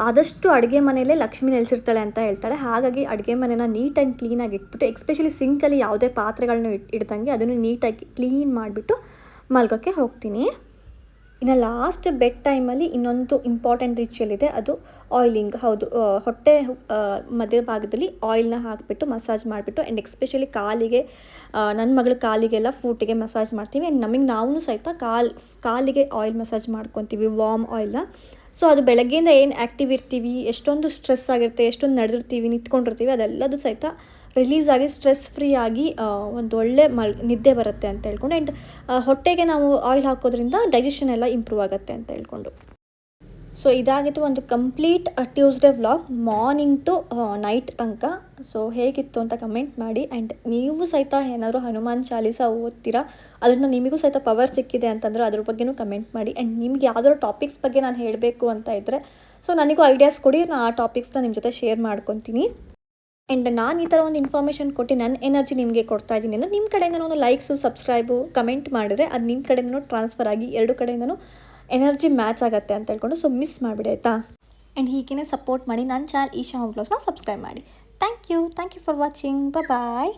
ಆದಷ್ಟು ಅಡುಗೆ ಮನೆಯಲ್ಲೇ ಲಕ್ಷ್ಮಿ ನೆಲೆಸಿರ್ತಾಳೆ ಅಂತ ಹೇಳ್ತಾಳೆ. ಹಾಗಾಗಿ ಅಡುಗೆ ಮನೆನ ನೀಟ್ ಆ್ಯಂಡ್ ಕ್ಲೀನಾಗಿ ಇಟ್ಬಿಟ್ಟು, ಎಕ್ಸ್ಪೆಷಲಿ ಸಿಂಕಲ್ಲಿ ಯಾವುದೇ ಪಾತ್ರೆಗಳನ್ನೂ ಇಡ್ದಂಗೆ ಅದನ್ನು ನೀಟಾಗಿ ಕ್ಲೀನ್ ಮಾಡಿಬಿಟ್ಟು ಮಲ್ಗೋಕ್ಕೆ ಹೋಗ್ತೀನಿ. ಇನ್ನು ಲಾಸ್ಟ್ ಬೆಡ್ ಟೈಮಲ್ಲಿ ಇನ್ನೊಂದು ಇಂಪಾರ್ಟೆಂಟ್ ರಿಚುವಲ್ ಇದೆ, ಅದು ಆಯಿಲಿಂಗ್. ಹೌದು, ಹೊಟ್ಟೆ ಮಧ್ಯಭಾಗದಲ್ಲಿ ಆಯಿಲ್ನ ಹಾಕಿಬಿಟ್ಟು ಮಸಾಜ್ ಮಾಡಿಬಿಟ್ಟು, ಆ್ಯಂಡ್ ಎಕ್ಸ್ಪೆಷಲಿ ಕಾಲಿಗೆ, ನನ್ನ ಮಗಳ ಕಾಲಿಗೆಲ್ಲ ಫೂಟಿಗೆ ಮಸಾಜ್ ಮಾಡ್ತೀವಿ. ಆ್ಯಂಡ್ ನಾವು ಸಹಿತ ಕಾಲಿಗೆ ಆಯಿಲ್ ಮಸಾಜ್ ಮಾಡ್ಕೊತೀವಿ, ವಾರ್ಮ್ ಆಯಿಲ್ನ. ಸೊ ಅದು ಬೆಳಗ್ಗೆಯಿಂದ ಏನು ಆ್ಯಕ್ಟಿವ್ ಇರ್ತೀವಿ, ಎಷ್ಟೊಂದು ಸ್ಟ್ರೆಸ್ ಆಗಿರುತ್ತೆ, ಎಷ್ಟೊಂದು ನಡೆದಿರ್ತೀವಿ, ನಿಂತ್ಕೊಂಡಿರ್ತೀವಿ, ಅದೆಲ್ಲದು ಸಹಿತ ರಿಲೀಸ್ ಆಗಿ ಸ್ಟ್ರೆಸ್ ಫ್ರೀ ಆಗಿ ಒಂದು ಒಳ್ಳೆ ನಿದ್ದೆ ಬರುತ್ತೆ ಅಂತ ಹೇಳ್ಕೊಂಡು. ಆ್ಯಂಡ್ ಹೊಟ್ಟೆಗೆ ನಾವು ಆಯಿಲ್ ಹಾಕೋದ್ರಿಂದ ಡೈಜೆಷನ್ ಎಲ್ಲ ಇಂಪ್ರೂವ್ ಆಗುತ್ತೆ ಅಂತ ಹೇಳ್ಕೊಂಡು. ಸೊ ಇದಾಗಿತ್ತು ಒಂದು complete Tuesday vlog, morning to night ತನಕ. ಸೊ ಹೇಗಿತ್ತು ಅಂತ ಕಮೆಂಟ್ ಮಾಡಿ. ಆ್ಯಂಡ್ ನೀವು ಸಹಿತ ಏನಾದರೂ ಹನುಮಾನ್ ಚಾಲೀಸ ಓದ್ತೀರಾ, ಅದರಿಂದ ನಿಮಗೂ ಸಹಿತ ಪವರ್ ಸಿಕ್ಕಿದೆ ಅಂತಂದ್ರೆ ಅದ್ರ ಬಗ್ಗೆನೂ ಕಮೆಂಟ್ ಮಾಡಿ. ಆ್ಯಂಡ್ ನಿಮ್ಗೆ ಯಾವ್ದಾದ್ರು ಟಾಪಿಕ್ಸ್ ಬಗ್ಗೆ ನಾನು ಹೇಳಬೇಕು ಅಂತ ಇದ್ದರೆ ಸೊ ನನಗೂ ಐಡಿಯಾಸ್ ಕೊಡಿ, ನಾನು ಆ ಟಾಪಿಕ್ಸ್ನ ನಿಮ್ಮ ಜೊತೆ ಶೇರ್ ಮಾಡ್ಕೊತೀನಿ. ಆ್ಯಂಡ್ ನಾನು ಈ ಥರ ಒಂದು ಇನ್ಫಾರ್ಮೇಷನ್ ಕೊಟ್ಟು ನನ್ನ ಎನರ್ಜಿ ನಿಮಗೆ ಕೊಡ್ತಾ ಇದ್ದೀನಿ ಅಂದರೆ, ನಿಮ್ಮ ಕಡೆಯಿಂದನೂ ಒಂದು ಲೈಕ್ಸು, ಸಬ್ಸ್ಕ್ರೈಬು, ಕಮೆಂಟ್ ಮಾಡಿದ್ರೆ ಅದು ನಿಮ್ಮ ಕಡೆಯಿಂದನೂ ಟ್ರಾನ್ಸ್ಫರ್ ಆಗಿ 2 ಕಡೆಯಿಂದನೂ ಎನರ್ಜಿ ಮ್ಯಾಚ್ ಆಗುತ್ತೆ ಅಂತ ಹೇಳ್ಕೊಂಡು. ಸೊ ಮಿಸ್ ಮಾಡಿಬಿಡಿ ಆಯಿತಾ. ಆ್ಯಂಡ್ ಹೀಗೇ ಸಪೋರ್ಟ್ ಮಾಡಿ ನನ್ನ ಚಾನಲ್ ಈಶಾ ಹೋಮ್ ವ್ಲಾಗ್ಸ್ನ ಸಬ್ಸ್ಕ್ರೈಬ್ ಮಾಡಿ. Thank you for watching. Bye.